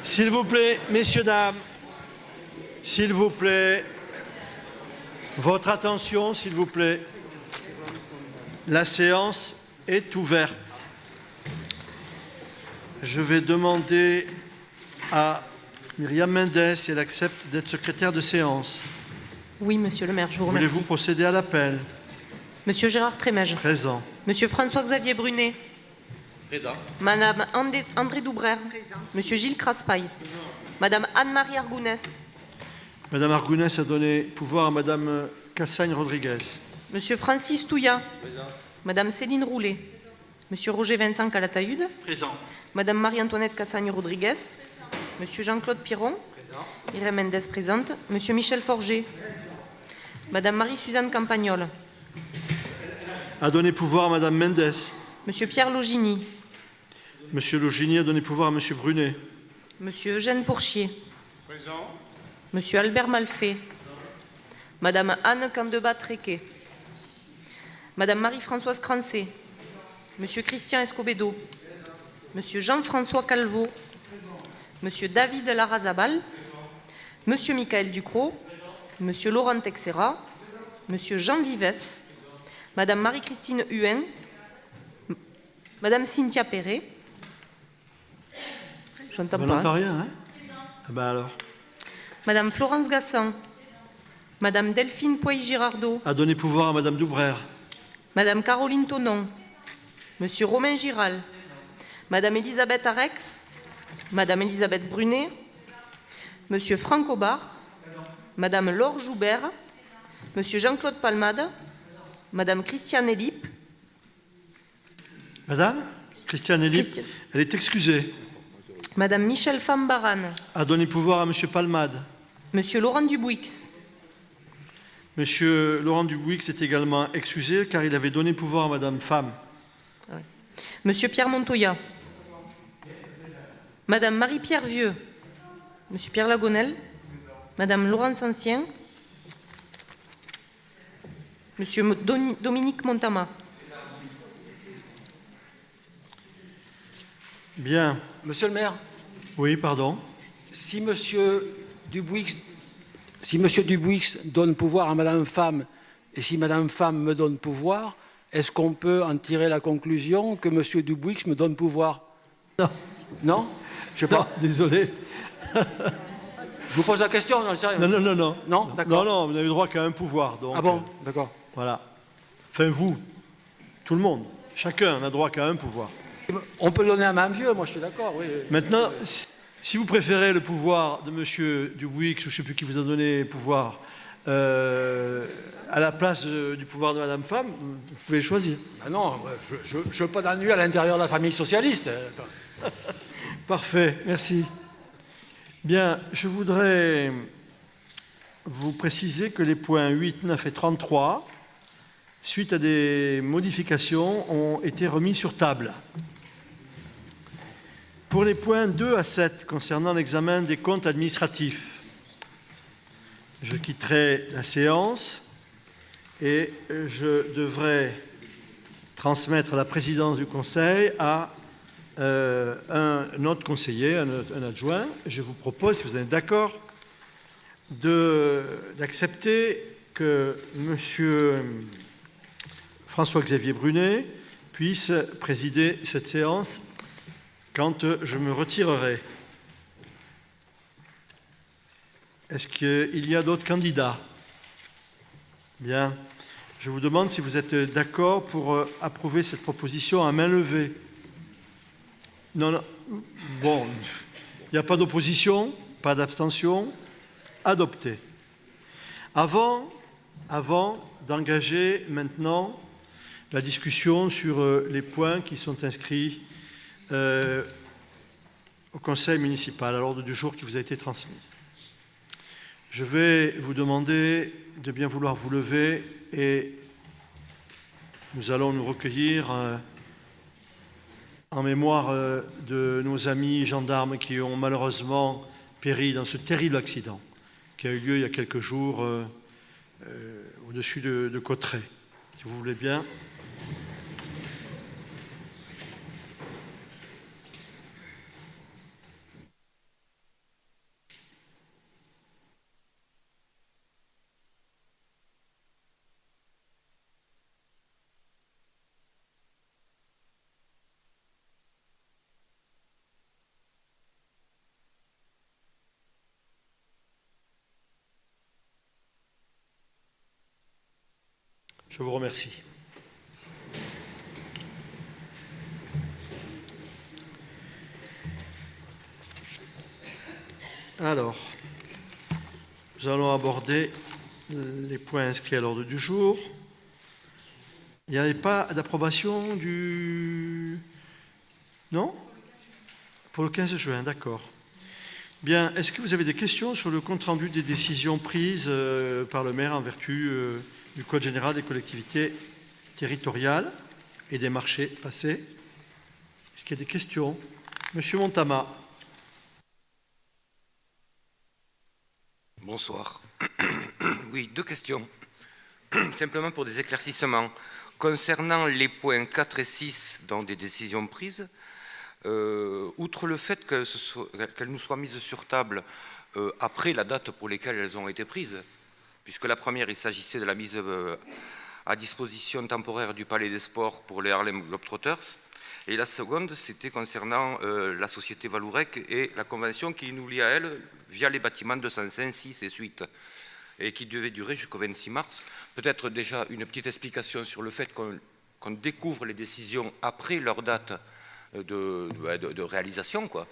S'il vous plaît, messieurs, dames, s'il vous plaît, votre attention, s'il vous plaît. La séance est ouverte. Je vais demander à Myriam Mendès si elle accepte d'être secrétaire de séance. Oui, monsieur le maire, je vous remercie. Voulez-vous procéder à l'appel? Monsieur Gérard Trémège. Présent. Monsieur François-Xavier Brunet. Présent. Madame André Doubrère. Présent. Monsieur Gilles Craspaille. Madame Anne-Marie Argounès. Madame Argounès a donné pouvoir à Madame Cassagne-Rodriguez. Monsieur Francis Touillat. Présent. Madame Céline Roulet. Monsieur Roger Vincent Calatayud. Présent. Madame Marie-Antoinette Cassagne-Rodriguez. Monsieur Jean-Claude Piron. Présent. Irène Mendès présente. Monsieur Michel Forger. Madame Marie-Suzanne Campagnol. A donné pouvoir à Madame Mendès. Monsieur Pierre Logini. Monsieur Logini a donné pouvoir à Monsieur Brunet. Monsieur Eugène Pourchier. Présent. Monsieur Albert Malfait. Madame Anne Candebat-Tréquet. Madame Marie-Françoise Crancé. Monsieur Christian Escobedo. Monsieur Jean-François Calvo. Monsieur David Larrazabal. Monsieur Michael Ducrot. Monsieur Laurent Texera. Monsieur Jean Vives. Madame Marie-Christine Huin. Madame Cynthia Perret. J'entends On pas. n'entend rien, hein? Ah ben alors. Madame Florence Gassan. Madame Delphine Pouy-Girardot. A donné pouvoir à Madame Doubrère. Madame Caroline Tonon. Monsieur Romain Giral. Madame Elisabeth Arex. Madame Elisabeth Brunet. Monsieur Franck Aubard. Madame Laure Joubert. Monsieur Jean-Claude Palmade. Madame Christiane Elippe. Madame Christiane Elippe, elle est excusée. Madame Michel Fambaran. A donné pouvoir à Monsieur Palmade. Monsieur Laurent Dubouix. Monsieur Laurent Dubouix est également excusé car il avait donné pouvoir à Madame Femme. Monsieur Pierre Montoya. Madame Marie-Pierre Vieux. Monsieur Pierre Lagonel. Madame Laurence Ancien. Monsieur Dominique Montama. Bien. Monsieur le maire, Oui, pardon. si Monsieur Dubouix donne pouvoir à Madame Femme et si Madame Femme me donne pouvoir, est-ce qu'on peut en tirer la conclusion que Monsieur Dubouix me donne pouvoir? Non. Non? Je sais pas. Non, désolé. Je vous pose la question, j'en sais rien. Non, non, non, non. Non, d'accord. Non, non, vous n'avez droit qu'à un pouvoir. Donc, Ah bon? D'accord. voilà. Enfin, vous, tout le monde, chacun n'a droit qu'à un pouvoir. On peut le donner à Mme Vieux, moi je suis d'accord, oui. Maintenant, si vous préférez le pouvoir de M. Dubouix, ou je ne sais plus qui vous a donné le pouvoir, à la place du pouvoir de Mme Femme, vous pouvez choisir. Ah non, je ne veux pas d'ennui à l'intérieur de la famille socialiste. Parfait, merci. Bien, je voudrais vous préciser que les points 8, 9 et 33, suite à des modifications, ont été remis sur table. Pour les points 2 à 7 concernant l'examen des comptes administratifs, je quitterai la séance et je devrais transmettre la présidence du Conseil à un autre conseiller, un adjoint. Je vous propose, si vous êtes d'accord, d'accepter que M. François-Xavier Brunet puisse présider cette séance quand je me retirerai. Est-ce qu'il y a d'autres candidats? Bien. Je vous demande si vous êtes d'accord pour approuver cette proposition à main levée. Non, non. Bon, il n'y a pas d'opposition, pas d'abstention. Adopté. Avant d'engager maintenant la discussion sur les points qui sont inscrits au Conseil municipal, à l'ordre du jour qui vous a été transmis. Je vais vous demander de bien vouloir vous lever et nous allons nous recueillir en mémoire de nos amis gendarmes qui ont malheureusement péri dans ce terrible accident qui a eu lieu il y a quelques jours au-dessus de Cauterets. Si vous voulez bien. Je vous remercie. Alors, nous allons aborder les points inscrits à l'ordre du jour. Il n'y avait pas d'approbation du... Non? Pour le 15 juin, d'accord. Bien, est-ce que vous avez des questions sur le compte-rendu des décisions prises par le maire en vertu du Code général des collectivités territoriales et des marchés passés? Est-ce qu'il y a des questions? Monsieur Montama. Bonsoir. Oui, 2 questions. Simplement pour des éclaircissements. Concernant les points 4 et 6 dans des décisions prises, outre le fait qu'elles nous soient mises sur table après la date pour laquelle elles ont été prises, puisque la première, il s'agissait de la mise à disposition temporaire du Palais des Sports pour les Harlem Globetrotters, et la seconde, c'était concernant la société Valourec et la convention qui nous lie à elle via les bâtiments 205, 6 et suite, et qui devait durer jusqu'au 26 mars. Peut-être déjà une petite explication sur le fait qu'on découvre les décisions après leur date de réalisation, quoi.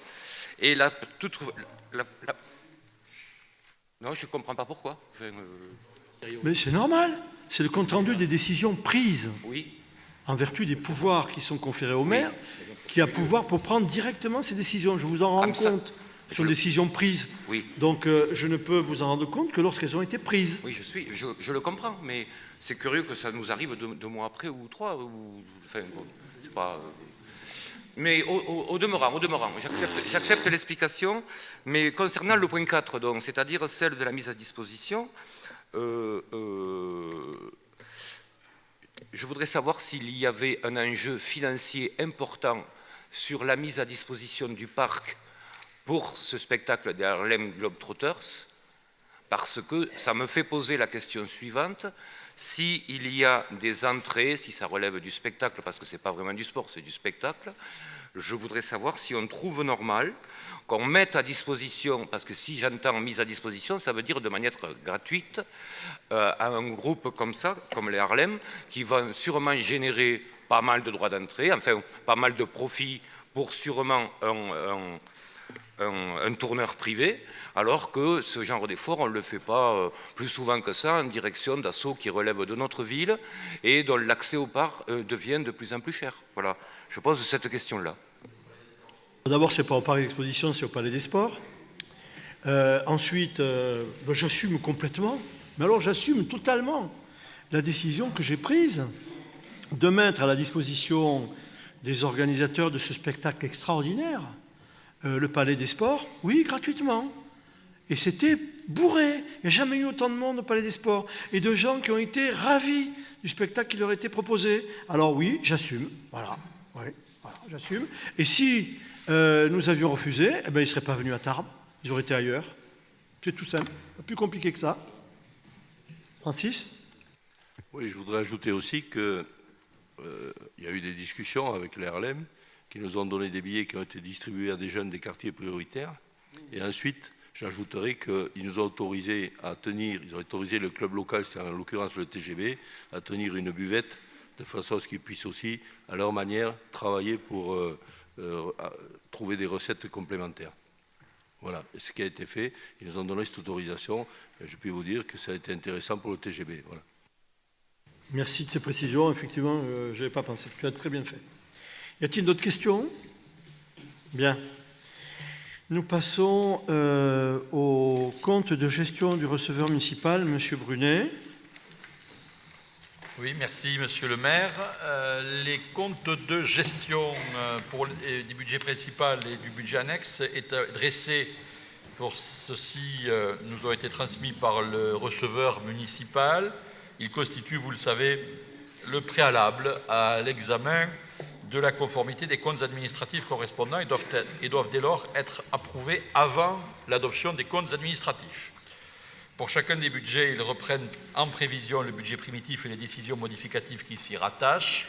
Et là, non, je ne comprends pas pourquoi. Enfin, Mais c'est normal, c'est le compte-rendu des décisions prises. Oui. En vertu des pouvoirs qui sont conférés au maire, qui a pouvoir pour prendre directement ces décisions. Je vous en rends compte sur les décisions prises. Oui. Donc je ne peux vous en rendre compte que lorsqu'elles ont été prises. Oui, je le comprends, mais c'est curieux que ça nous arrive 2 mois après ou 3. Enfin, bon, c'est pas... Mais au demeurant, j'accepte l'explication, mais concernant le point 4, donc, c'est-à-dire celle de la mise à disposition, je voudrais savoir s'il y avait un enjeu financier important sur la mise à disposition du parc pour ce spectacle des Harlem Globetrotters, parce que ça me fait poser la question suivante: s'il y a des entrées, si ça relève du spectacle, parce que ce n'est pas vraiment du sport, c'est du spectacle, je voudrais savoir si on trouve normal qu'on mette à disposition, parce que si j'entends mise à disposition, ça veut dire de manière gratuite, à un groupe comme ça, comme les Harlem, qui va sûrement générer pas mal de droits d'entrée, enfin pas mal de profits pour sûrement un tourneur privé, alors que ce genre d'effort, on ne le fait pas plus souvent que ça en direction d'assauts qui relèvent de notre ville et dont l'accès au parc devient de plus en plus cher. Voilà, je pose cette question-là. D'abord, ce n'est pas au parc d'exposition, c'est au Palais des Sports. Ensuite, j'assume complètement, mais alors j'assume totalement la décision que j'ai prise de mettre à la disposition des organisateurs de ce spectacle extraordinaire le Palais des Sports, oui, gratuitement. Et c'était bourré. Il n'y a jamais eu autant de monde au Palais des Sports et de gens qui ont été ravis du spectacle qui leur était proposé. Alors oui, j'assume. Voilà, j'assume. Et si nous avions refusé, eh bien, ils ne seraient pas venus à Tarbes. Ils auraient été ailleurs. C'est tout simple. Pas plus compliqué que ça. Francis ? Oui, je voudrais ajouter aussi qu'il y a eu des discussions avec les Harlem qui nous ont donné des billets qui ont été distribués à des jeunes des quartiers prioritaires. Et ensuite, j'ajouterai qu'ils nous ont autorisé à tenir, ils ont autorisé le club local, c'est en l'occurrence le TGV, à tenir une buvette de façon à ce qu'ils puissent aussi, à leur manière, travailler pour trouver des recettes complémentaires. Voilà, et ce qui a été fait, ils nous ont donné cette autorisation. Et je puis vous dire que ça a été intéressant pour le TGV. Voilà. Merci de ces précisions. Effectivement, je n'avais pas pensé. Tu as très bien fait. Y a-t-il d'autres questions? Bien. Nous passons au compte de gestion du receveur municipal, M. Brunet. Oui, merci Monsieur le maire. Les comptes de gestion du budget principal et du budget annexe étaient dressés. Pour ceci, nous ont été transmis par le receveur municipal. Ils constituent, vous le savez, le préalable à l'examen de la conformité des comptes administratifs correspondants et doivent dès lors être approuvés avant l'adoption des comptes administratifs. Pour chacun des budgets, ils reprennent en prévision le budget primitif et les décisions modificatives qui s'y rattachent.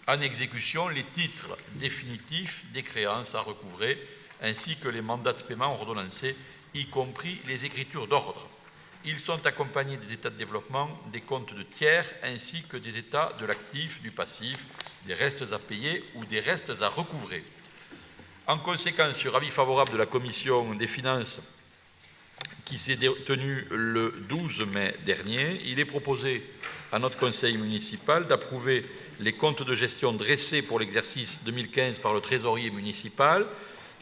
En exécution, les titres définitifs des créances à recouvrer, ainsi que les mandats de paiement ordonnancés, y compris les écritures d'ordre. Ils sont accompagnés des états de développement, des comptes de tiers, ainsi que des états de l'actif, du passif, des restes à payer ou des restes à recouvrer. En conséquence, sur avis favorable de la Commission des finances qui s'est tenu le 12 mai dernier, il est proposé à notre conseil municipal d'approuver les comptes de gestion dressés pour l'exercice 2015 par le trésorier municipal,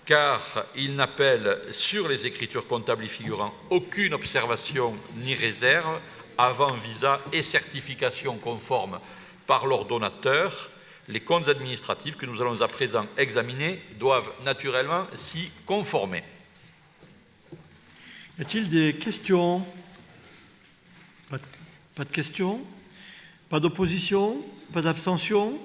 car il n'appelle sur les écritures comptables y figurant aucune observation ni réserve avant visa et certification conforme par l'ordonnateur. Les comptes administratifs que nous allons à présent examiner doivent naturellement s'y conformer. Y a-t-il des questions? Pas de questions? Pas d'opposition? Pas d'abstention?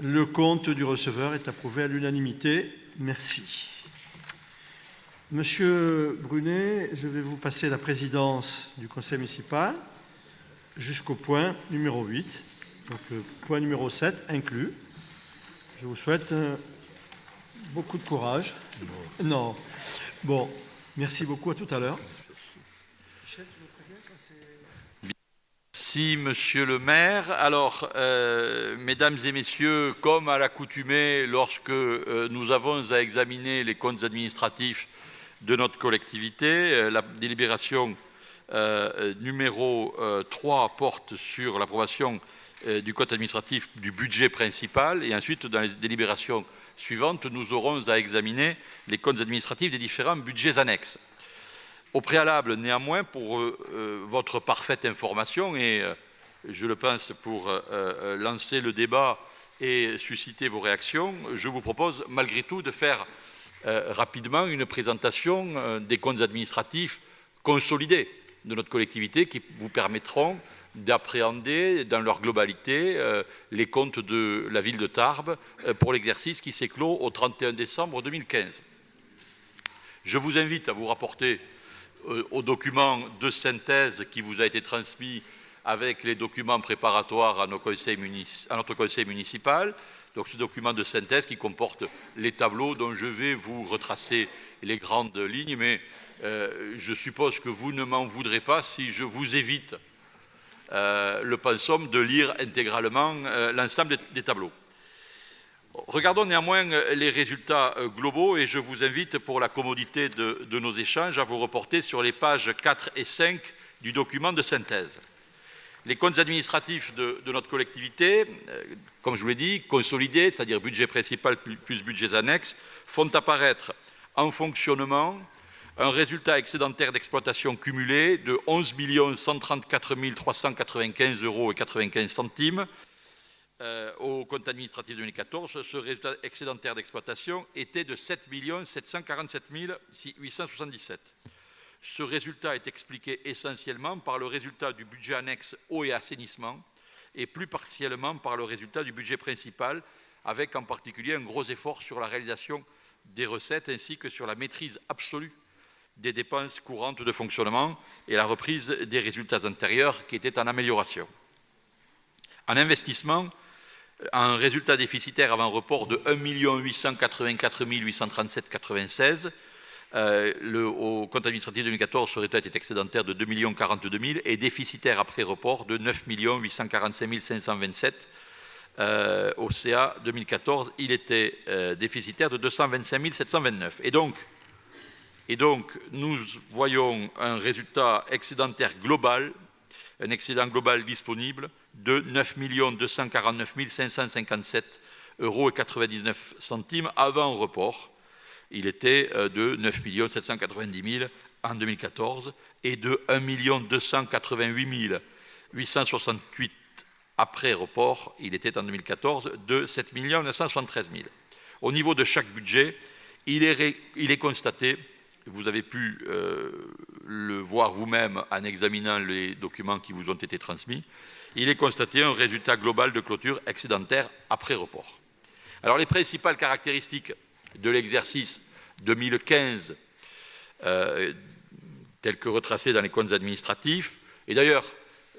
Le compte du receveur est approuvé à l'unanimité. Merci. Monsieur Brunet, je vais vous passer la présidence du conseil municipal jusqu'au point numéro 8, donc le point numéro 7 inclus. Je vous souhaite beaucoup de courage. Non. Bon, merci beaucoup, à tout à l'heure. Merci, Monsieur le maire. Alors, mesdames et messieurs, comme à l'accoutumée, lorsque nous avons à examiner les comptes administratifs de notre collectivité, la délibération numéro 3 porte sur l'approbation du compte administratif du budget principal, et ensuite, dans les délibérations suivantes, nous aurons à examiner les comptes administratifs des différents budgets annexes. Au préalable, néanmoins, pour votre parfaite information, et je le pense pour lancer le débat et susciter vos réactions, je vous propose malgré tout de faire rapidement une présentation des comptes administratifs consolidés de notre collectivité qui vous permettront d'appréhender dans leur globalité les comptes de la ville de Tarbes pour l'exercice qui s'est clos au 31 décembre 2015. Je vous invite à vous rapporter au document de synthèse qui vous a été transmis avec les documents préparatoires à notre conseil municipal. Donc ce document de synthèse qui comporte les tableaux dont je vais vous retracer les grandes lignes, mais je suppose que vous ne m'en voudrez pas si je vous évite le pensum de lire intégralement l'ensemble des tableaux. Regardons néanmoins les résultats globaux et je vous invite pour la commodité de nos échanges à vous reporter sur les pages 4 et 5 du document de synthèse. Les comptes administratifs de notre collectivité, comme je vous l'ai dit, consolidés, c'est-à-dire budget principal plus budgets annexes, font apparaître en fonctionnement un résultat excédentaire d'exploitation cumulé de 11 134 395 € et 95 centimes. Au compte administratif 2014, ce résultat excédentaire d'exploitation était de 7 747 877. Ce résultat est expliqué essentiellement par le résultat du budget annexe eau et assainissement et plus partiellement par le résultat du budget principal, avec en particulier un gros effort sur la réalisation des recettes ainsi que sur la maîtrise absolue des dépenses courantes de fonctionnement et la reprise des résultats antérieurs qui étaient en amélioration. En investissement, un résultat déficitaire avant report de 1 884 837,96. Au compte administratif 2014, ce résultat était excédentaire de 2 042 000 et déficitaire après report de 9 845 527. Au CA 2014, il était déficitaire de 225 729. Et donc, nous voyons un résultat excédentaire global, un excédent global disponible de 9 249 557 € et 99 centimes avant report. Il était de 9 790 000 en 2014 et de 1 288 868 après report. Il était en 2014 de 7 973 000. Au niveau de chaque budget, il est constaté, vous avez pu le voir vous-même en examinant les documents qui vous ont été transmis, il est constaté un résultat global de clôture excédentaire après report. Alors les principales caractéristiques de l'exercice 2015 tel que retracé dans les comptes administratifs, et d'ailleurs,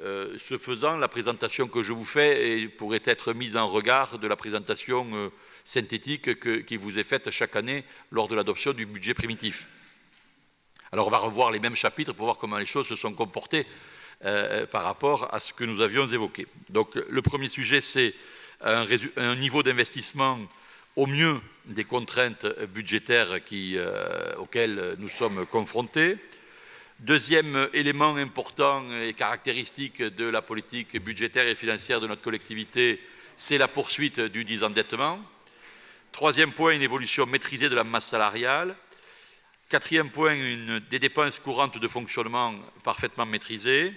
ce faisant, la présentation que je vous fais pourrait être mise en regard de la présentation synthétique qui vous est faite chaque année lors de l'adoption du budget primitif. Alors on va revoir les mêmes chapitres pour voir comment les choses se sont comportées par rapport à ce que nous avions évoqué. Donc le premier sujet, c'est un niveau d'investissement au mieux des contraintes budgétaires auxquelles nous sommes confrontés. Deuxième élément important et caractéristique de la politique budgétaire et financière de notre collectivité, c'est la poursuite du désendettement. Troisième point, une évolution maîtrisée de la masse salariale. Quatrième point, des dépenses courantes de fonctionnement parfaitement maîtrisées.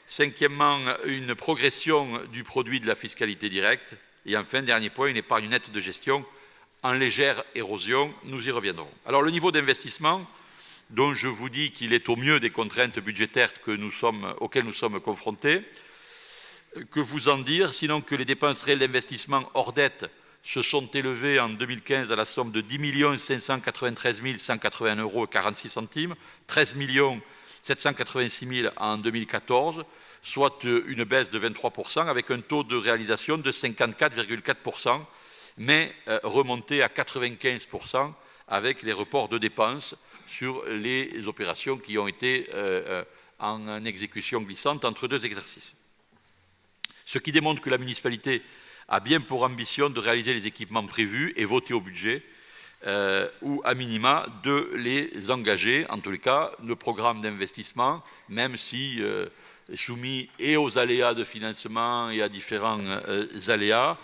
Cinquièmement, une progression du produit de la fiscalité directe. Et enfin, dernier point, une épargne nette de gestion en légère érosion. Nous y reviendrons. Alors, le niveau d'investissement, dont je vous dis qu'il est au mieux des contraintes budgétaires auxquelles nous sommes confrontés, que vous en dire, sinon que les dépenses réelles d'investissement hors dette se sont élevées en 2015 à la somme de 10 593 181 € et 46 centimes, 13 786 000 en 2014, soit une baisse de 23%, avec un taux de réalisation de 54,4%, mais remonté à 95% avec les reports de dépenses sur les opérations qui ont été en exécution glissante entre deux exercices. Ce qui démontre que la municipalité a bien pour ambition de réaliser les équipements prévus et votés au budget, ou à minima de les engager, en tous les cas, le programme d'investissement, même si soumis et aux aléas de financement et à différents aléas,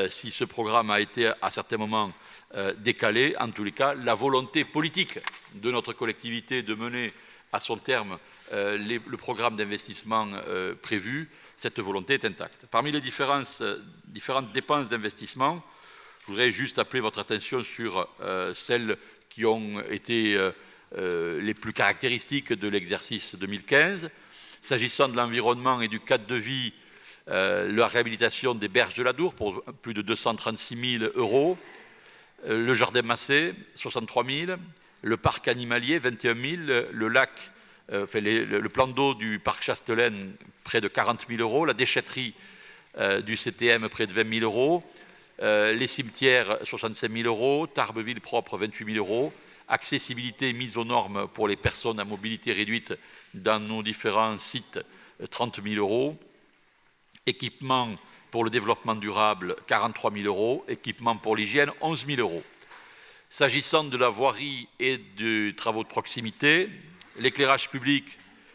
si ce programme a été à certains moments décalé, en tous les cas, la volonté politique de notre collectivité de mener à son terme le programme d'investissement prévu, cette volonté est intacte. Parmi les différentes dépenses d'investissement, je voudrais juste appeler votre attention sur celles qui ont été les plus caractéristiques de l'exercice 2015. S'agissant de l'environnement et du cadre de vie, la réhabilitation des berges de l'Adour pour plus de 236 000 €, le jardin Massé, 63 000, le parc animalier, 21 000, le lac, le plan d'eau du parc Chastelaine, près de 40 000 €, la déchetterie du CTM, près de 20 000 €, les cimetières, 65 000 €, Tarbes-Ville propre, 28 000 €, accessibilité mise aux normes pour les personnes à mobilité réduite dans nos différents sites, 30 000 €, équipement pour le développement durable, 43 000 €, équipement pour l'hygiène, 11 000 €. S'agissant de la voirie et des travaux de proximité, l'éclairage public,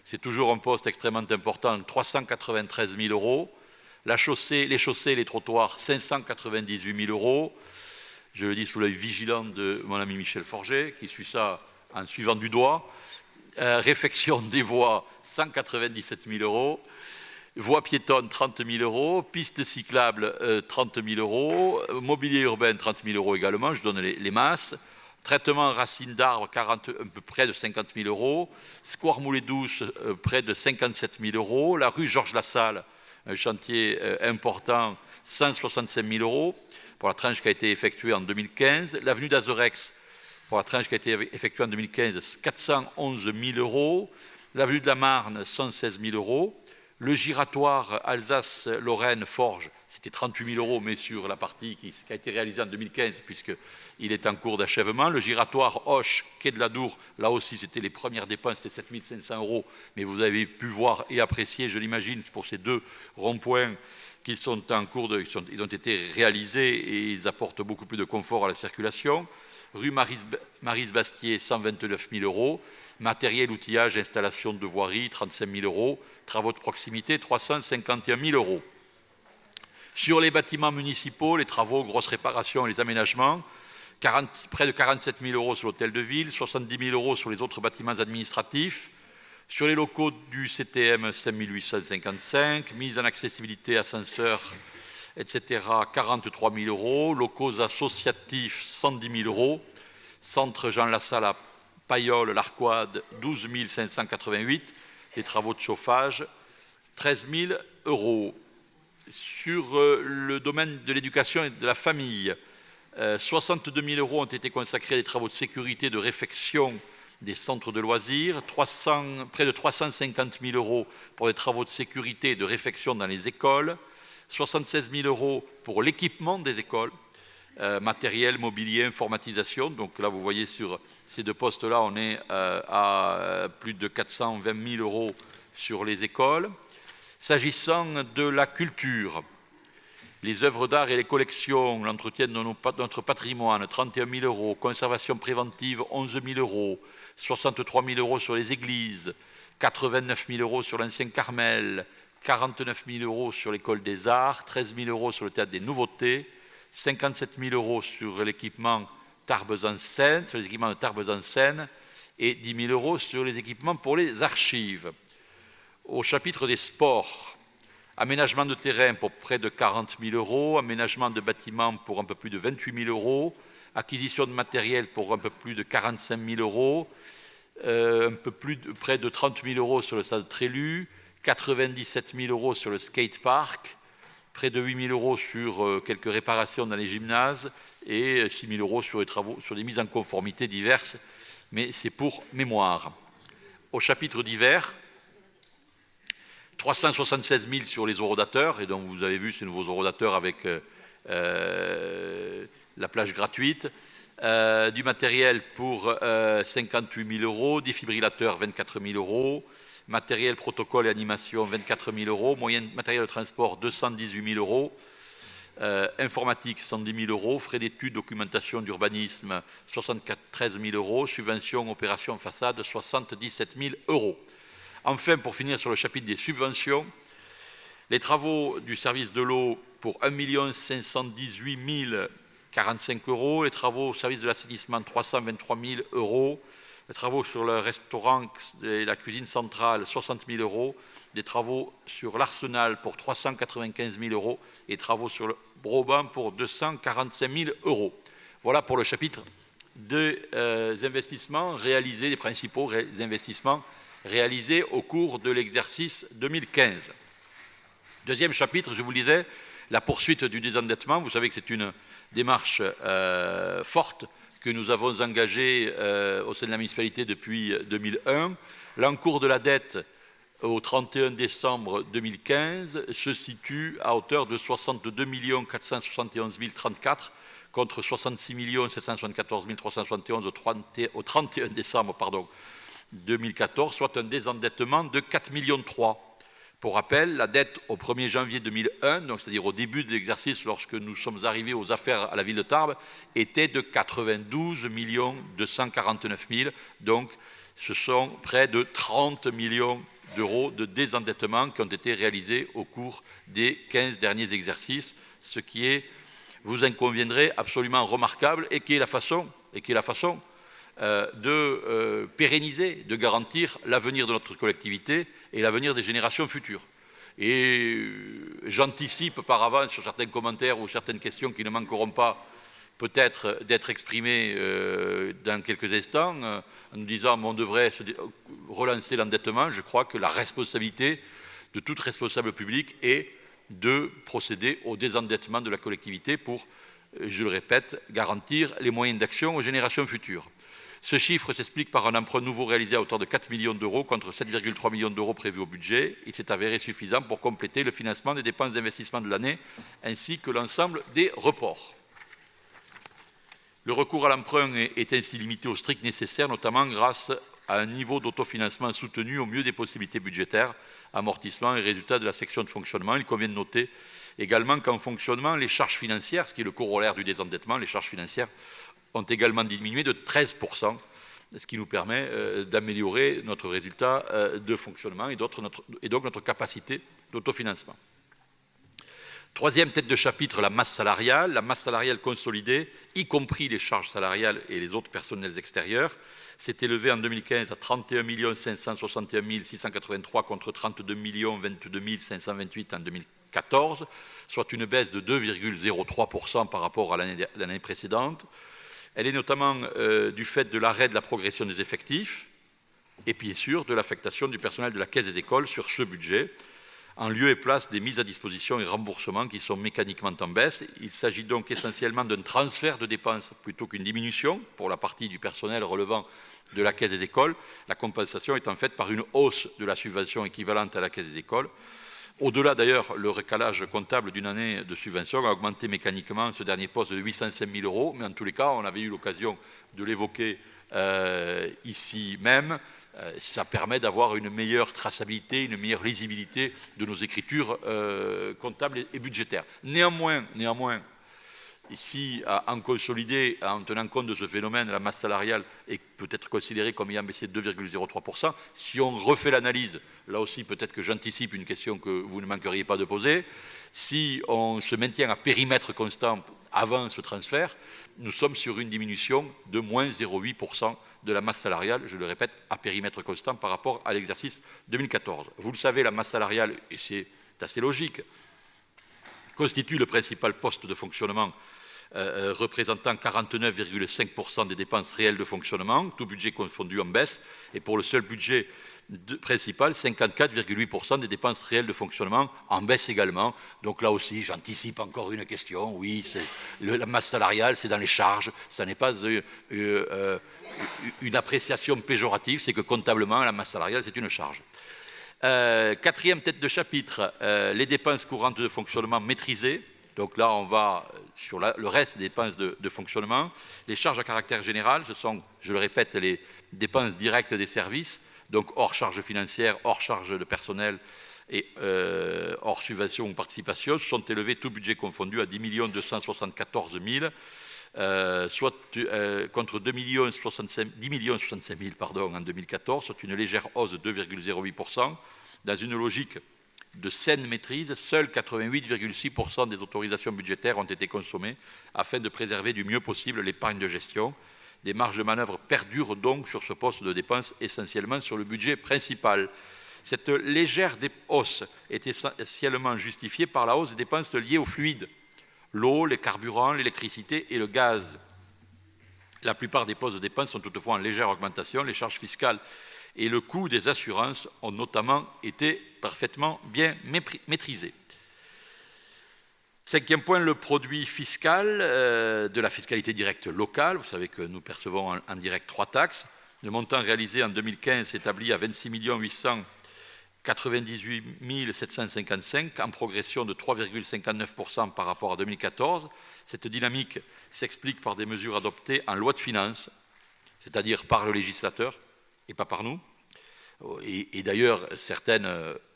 c'est toujours un poste extrêmement important, 393 000 €. Les chaussées et les trottoirs, 598 000 €. Je le dis sous l'œil vigilant de mon ami Michel Forget, qui suit ça en suivant du doigt. Réfection des voies, 197 000 €. Voies piétonnes, 30 000 €. Pistes cyclables, 30 000 €. Mobilier urbain, 30 000 € également. Je donne les masses. Traitement racines d'arbres, près de 50 000 €. Square Moulée Douce, près de 57 000 €. La rue Georges Lassalle, un chantier important, 165 000 € pour la tranche qui a été effectuée en 2015. L'avenue d'Azerex, pour la tranche qui a été effectuée en 2015, 411 000 €. L'avenue de la Marne, 116 000 €. Le giratoire Alsace-Lorraine-Forges, c'était 38 000 € mais sur la partie qui a été réalisée en 2015, puisqu'il est en cours d'achèvement. Le giratoire Hoche, quai de l'Adour, là aussi, c'était les premières dépenses, c'était 7 500 €, mais vous avez pu voir et apprécier, je l'imagine, pour ces deux ronds-points qu'ils sont en cours ils ont été réalisés et ils apportent beaucoup plus de confort à la circulation. Rue Maryse-Bastier, 129 000 €. Matériel, outillage, installation de voirie, 35 000 €. Travaux de proximité, 351 000 €. Sur les bâtiments municipaux, les travaux, grosses réparations et les aménagements, près de 47 000 € sur l'hôtel de ville, 70 000 € sur les autres bâtiments administratifs. Sur les locaux du CTM, 5 855, mise en accessibilité, ascenseur, etc., 43 000 €. Locaux associatifs, 110 000 €. Centre Jean Lassalle à Payolle, l'Arquade, 12 588. Des travaux de chauffage, 13 000 €. Sur le domaine de l'éducation et de la famille, 62 000 € ont été consacrés à des travaux de sécurité, de réfection des centres de loisirs, près de 350 000 € pour des travaux de sécurité et de réfection dans les écoles, 76 000 € pour l'équipement des écoles matériel, mobilier, informatisation. Donc là, vous voyez sur ces deux postes-là, on est à plus de 420 000 euros sur les écoles. S'agissant de la culture, les œuvres d'art et les collections, l'entretien de notre patrimoine, 31 000 euros, conservation préventive, 11 000 euros, 63 000 euros sur les églises, 89 000 euros sur l'ancien Carmel, 49 000 euros sur l'école des arts, 13 000 euros sur le théâtre des nouveautés, 57 000 euros sur l'équipement Tarbes en Seine, sur les équipements de Tarbes en Seine, et 10 000 euros sur les équipements pour les archives. Au chapitre des sports, aménagement de terrain pour près de 40 000 euros, aménagement de bâtiments pour un peu plus de 28 000 euros, acquisition de matériel pour un peu plus de 45 000 euros, près de 30 000 euros sur le stade Trélu, 97 000 euros sur le skatepark, près de 8 000 euros sur quelques réparations dans les gymnases et 6 000 euros sur les travaux, sur des mises en conformité diverses, mais c'est pour mémoire. Au chapitre divers, 376 000 sur les horodateurs, et donc vous avez vu ces nouveaux horodateurs avec la plage gratuite, du matériel pour 58 000 euros, défibrillateur 24 000 euros, matériel, protocole et animation 24 000 euros, moyen matériel de transport 218 000 euros, informatique 110 000 euros, frais d'études, documentation d'urbanisme 73 000 euros, subvention, opération façade 77 000 euros. Enfin, pour finir sur le chapitre des subventions, les travaux du service de l'eau pour 1 518 045 euros, les travaux au service de l'assainissement 323 000 euros, les travaux sur le restaurant et la cuisine centrale 60 000 euros, des travaux sur l'Arsenal pour 395 000 euros et travaux sur le Broban pour 245 000 euros. Voilà pour le chapitre des investissements réalisés, des principaux investissements réalisés au cours de l'exercice 2015. Deuxième chapitre, je vous le disais, la poursuite du désendettement. Vous savez que c'est une démarche forte que nous avons engagée au sein de la municipalité depuis 2001. L'encours de la dette au 31 décembre 2015 se situe à hauteur de 62 471 034 contre 66 774 371 au 31 décembre 2014, soit un désendettement de 4,3 millions. Pour rappel, la dette au 1er janvier 2001, donc c'est-à-dire au début de l'exercice lorsque nous sommes arrivés aux affaires à la ville de Tarbes, était de 92 249 000. Donc ce sont près de 30 millions d'euros de désendettement qui ont été réalisés au cours des 15 derniers exercices, ce qui est, vous en conviendrez, absolument remarquable et qui est la façon de pérenniser, de garantir l'avenir de notre collectivité et l'avenir des générations futures. Et j'anticipe par avance sur certains commentaires ou certaines questions qui ne manqueront pas peut-être d'être exprimées dans quelques instants, en nous disant qu'on devrait relancer l'endettement. Je crois que la responsabilité de toute responsable publique est de procéder au désendettement de la collectivité pour, je le répète, garantir les moyens d'action aux générations futures. Ce chiffre s'explique par un emprunt nouveau réalisé à hauteur de 4 millions d'euros contre 7,3 millions d'euros prévus au budget. Il s'est avéré suffisant pour compléter le financement des dépenses d'investissement de l'année ainsi que l'ensemble des reports. Le recours à l'emprunt est ainsi limité au strict nécessaire, notamment grâce à un niveau d'autofinancement soutenu au mieux des possibilités budgétaires, amortissement et résultats de la section de fonctionnement. Il convient de noter également qu'en fonctionnement, les charges financières, ce qui est le corollaire du désendettement, les charges financières ont également diminué de 13%, ce qui nous permet d'améliorer notre résultat de fonctionnement et donc notre capacité d'autofinancement. Troisième tête de chapitre, la masse salariale. La masse salariale consolidée, y compris les charges salariales et les autres personnels extérieurs, s'est élevée en 2015 à 31 561 683 contre 32 22 528 en 2014, soit une baisse de 2,03% par rapport à l'année précédente. Elle est notamment du fait de l'arrêt de la progression des effectifs et bien sûr de l'affectation du personnel de la Caisse des écoles sur ce budget, en lieu et place des mises à disposition et remboursements qui sont mécaniquement en baisse. Il s'agit donc essentiellement d'un transfert de dépenses plutôt qu'une diminution pour la partie du personnel relevant de la Caisse des écoles. La compensation étant faite par une hausse de la subvention équivalente à la Caisse des écoles. Au-delà d'ailleurs, le recalage comptable d'une année de subvention a augmenté mécaniquement ce dernier poste de 805 000 €, mais en tous les cas, on avait eu l'occasion de l'évoquer ici même. Ça permet d'avoir une meilleure traçabilité, une meilleure lisibilité de nos écritures comptables et budgétaires. Néanmoins, ici, en consolidé, en tenant compte de ce phénomène, la masse salariale est peut-être considérée comme ayant baissé de 2,03%. Si on refait l'analyse, là aussi peut-être que j'anticipe une question que vous ne manqueriez pas de poser, si on se maintient à périmètre constant avant ce transfert, nous sommes sur une diminution de moins 0,8% de la masse salariale, je le répète, à périmètre constant par rapport à l'exercice 2014. Vous le savez, la masse salariale, et c'est assez logique, constitue le principal poste de fonctionnement représentant 49,5% des dépenses réelles de fonctionnement, tout budget confondu en baisse, et pour le seul budget principal, 54,8% des dépenses réelles de fonctionnement en baisse également. Donc là aussi, j'anticipe encore une question. Oui, la masse salariale, c'est dans les charges, ça n'est pas une appréciation péjorative, c'est que comptablement, la masse salariale, c'est une charge. Quatrième tête de chapitre, les dépenses courantes de fonctionnement maîtrisées. Donc là, on va sur le reste des dépenses de fonctionnement. Les charges à caractère général, ce sont, je le répète, les dépenses directes des services, donc hors charges financières, hors charges de personnel et hors subvention ou participation, sont élevées, tout budget confondu, à 10 274 000, soit contre 10 065 000 en 2014, soit une légère hausse de 2,08%. Dans une logique de saine maîtrise, seuls 88,6% des autorisations budgétaires ont été consommées afin de préserver du mieux possible l'épargne de gestion. Des marges de manœuvre perdurent donc sur ce poste de dépenses, essentiellement sur le budget principal. Cette légère hausse est essentiellement justifiée par la hausse des dépenses liées aux fluides, l'eau, les carburants, l'électricité et le gaz. La plupart des postes de dépenses sont toutefois en légère augmentation. Les charges fiscales et le coût des assurances ont notamment été parfaitement bien maîtrisés. Cinquième point, le produit fiscal de la fiscalité directe locale. Vous savez que nous percevons en direct 3 taxes. Le montant réalisé en 2015 s'établit à 26 898 755, en progression de 3,59% par rapport à 2014. Cette dynamique s'explique par des mesures adoptées en loi de finances, c'est-à-dire par le législateur et pas par nous. Et d'ailleurs, certaines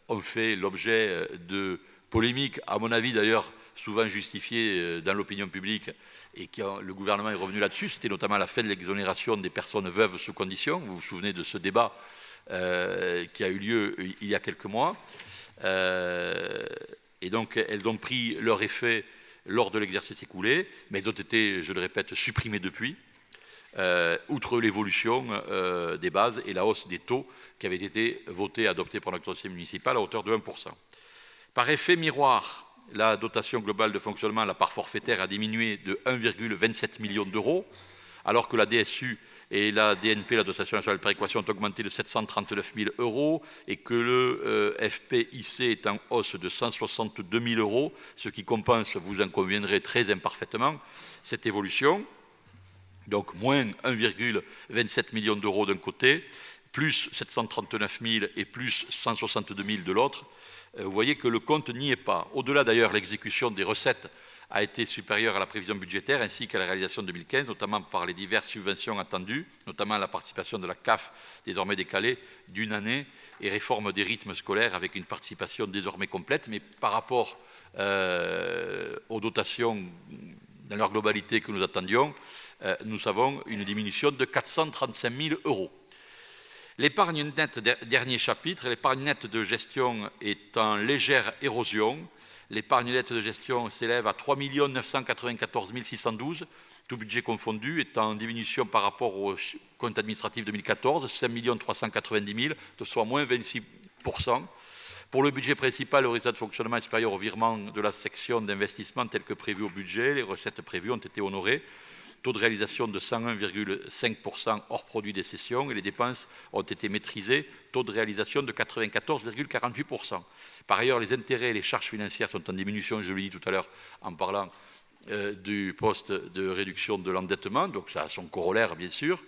ont fait l'objet de polémiques, à mon avis d'ailleurs, souvent justifiées dans l'opinion publique, et le gouvernement est revenu là-dessus. C'était notamment la fin de l'exonération des personnes veuves sous condition. Vous vous souvenez de ce débat qui a eu lieu il y a quelques mois. Et donc, elles ont pris leur effet lors de l'exercice écoulé, mais elles ont été, je le répète, supprimées depuis, outre l'évolution des bases et la hausse des taux qui avaient été votés et adoptés par notre conseil municipal à hauteur de 1%. Par effet miroir, la dotation globale de fonctionnement, la part forfaitaire, a diminué de 1,27 million d'euros, alors que la DSU et la DNP, la dotation nationale de péréquation, ont augmenté de 739 000 euros et que le FPIC est en hausse de 162 000 euros, ce qui compense, vous en conviendrez, très imparfaitement cette évolution. Donc moins 1,27 million d'euros d'un côté, plus 739 000 et plus 162 000 de l'autre. Vous voyez que le compte n'y est pas. Au-delà d'ailleurs, l'exécution des recettes a été supérieure à la prévision budgétaire ainsi qu'à la réalisation 2015, notamment par les diverses subventions attendues, notamment la participation de la CAF, désormais décalée d'une année, et réforme des rythmes scolaires avec une participation désormais complète. Mais par rapport aux dotations dans leur globalité que nous attendions, nous avons une diminution de 435 000 euros. L'épargne nette, dernier chapitre, l'épargne nette de gestion est en légère érosion. L'épargne nette de gestion s'élève à 3 994 612, tout budget confondu, est en diminution par rapport au compte administratif 2014, 5 390 000, soit moins 26%. Pour le budget principal, le résultat de fonctionnement est supérieur au virement de la section d'investissement tel que prévu au budget. Les recettes prévues ont été honorées. Taux de réalisation de 101,5% hors produit des cessions et les dépenses ont été maîtrisées, taux de réalisation de 94,48%. Par ailleurs, les intérêts et les charges financières sont en diminution, je l'ai dit tout à l'heure en parlant du poste de réduction de l'endettement, donc ça a son corollaire bien sûr.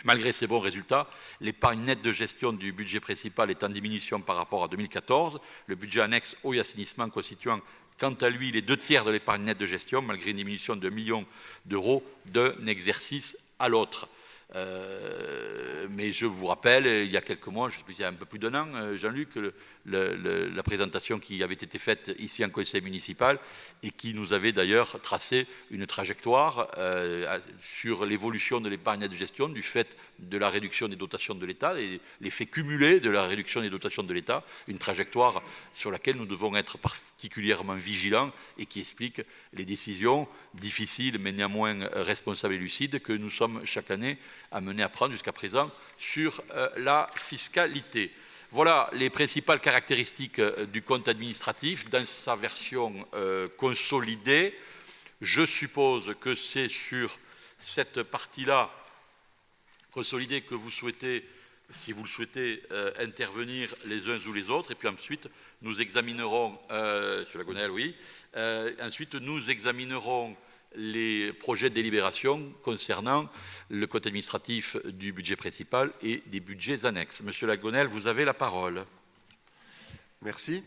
Malgré ces bons résultats, l'épargne nette de gestion du budget principal est en diminution par rapport à 2014. Le budget annexe eau et assainissement constituant quant à lui les 2/3 de l'épargne nette de gestion, malgré une diminution de 1 million d'euros d'un exercice à l'autre. Mais je vous rappelle, il y a quelques mois, je sais plus, il y a un peu plus d'un an, Jean-Luc, la présentation qui avait été faite ici en conseil municipal et qui nous avait d'ailleurs tracé une trajectoire sur l'évolution de l'épargne nette de gestion du fait de la réduction des dotations de l'État et l'effet cumulé de la réduction des dotations de l'État, une trajectoire sur laquelle nous devons être particulièrement vigilants et qui explique les décisions difficiles mais néanmoins responsables et lucides que nous sommes chaque année amenés à prendre jusqu'à présent sur la fiscalité. Voilà les principales caractéristiques du compte administratif dans sa version consolidée. Je suppose que c'est sur cette partie-là consolidée que vous souhaitez, si vous le souhaitez, intervenir les uns ou les autres. Et puis ensuite, nous examinerons, sur la Gonelle, oui, ensuite nous examinerons les projets de délibération concernant le compte administratif du budget principal et des budgets annexes. Monsieur Lagonel, vous avez la parole. Merci.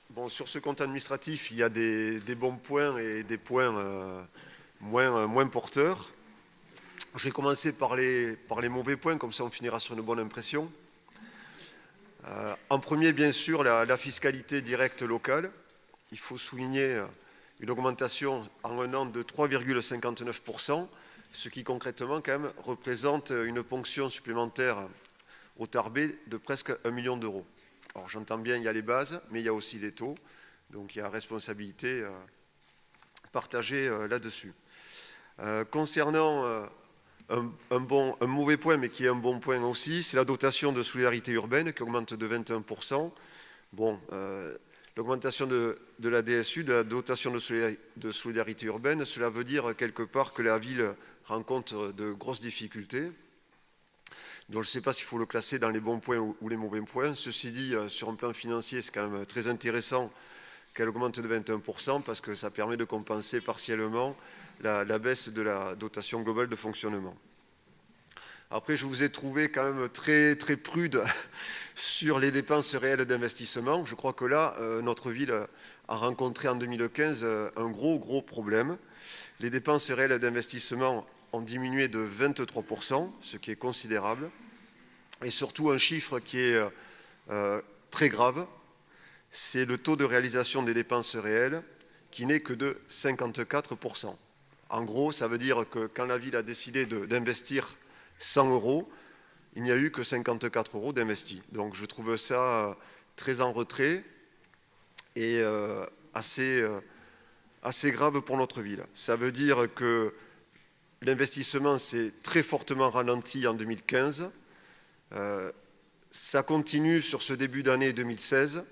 Bon, sur ce compte administratif, il y a des bons points et des points moins porteurs. Je vais commencer par les mauvais points, comme ça on finira sur une bonne impression. En premier, bien sûr, la fiscalité directe locale. Il faut souligner une augmentation en un an de 3,59%, ce qui concrètement quand même représente une ponction supplémentaire au Tarbé de presque 1 million d'euros. Alors j'entends bien, il y a les bases, mais il y a aussi les taux, donc il y a responsabilité partagée là-dessus. Concernant un mauvais point, mais qui est un bon point aussi, c'est la dotation de solidarité urbaine qui augmente de 21%. Bon, l'augmentation de la DSU, de la dotation de solidarité urbaine, cela veut dire quelque part que la ville rencontre de grosses difficultés. Donc je ne sais pas s'il faut le classer dans les bons points ou les mauvais points. Ceci dit, sur un plan financier, c'est quand même très intéressant qu'elle augmente de 21% parce que ça permet de compenser partiellement la baisse de la dotation globale de fonctionnement. Après, je vous ai trouvé quand même très prude sur les dépenses réelles d'investissement. Je crois que là, notre ville a rencontré en 2015 un gros problème. Les dépenses réelles d'investissement ont diminué de 23%, ce qui est considérable. Et surtout, un chiffre qui est très grave, c'est le taux de réalisation des dépenses réelles qui n'est que de 54%. En gros, ça veut dire que quand la ville a décidé d'investir 100 euros, il n'y a eu que 54 euros d'investis. Donc je trouve ça très en retrait et assez grave pour notre ville. Ça veut dire que l'investissement s'est très fortement ralenti en 2015. Ça continue sur ce début d'année 2016.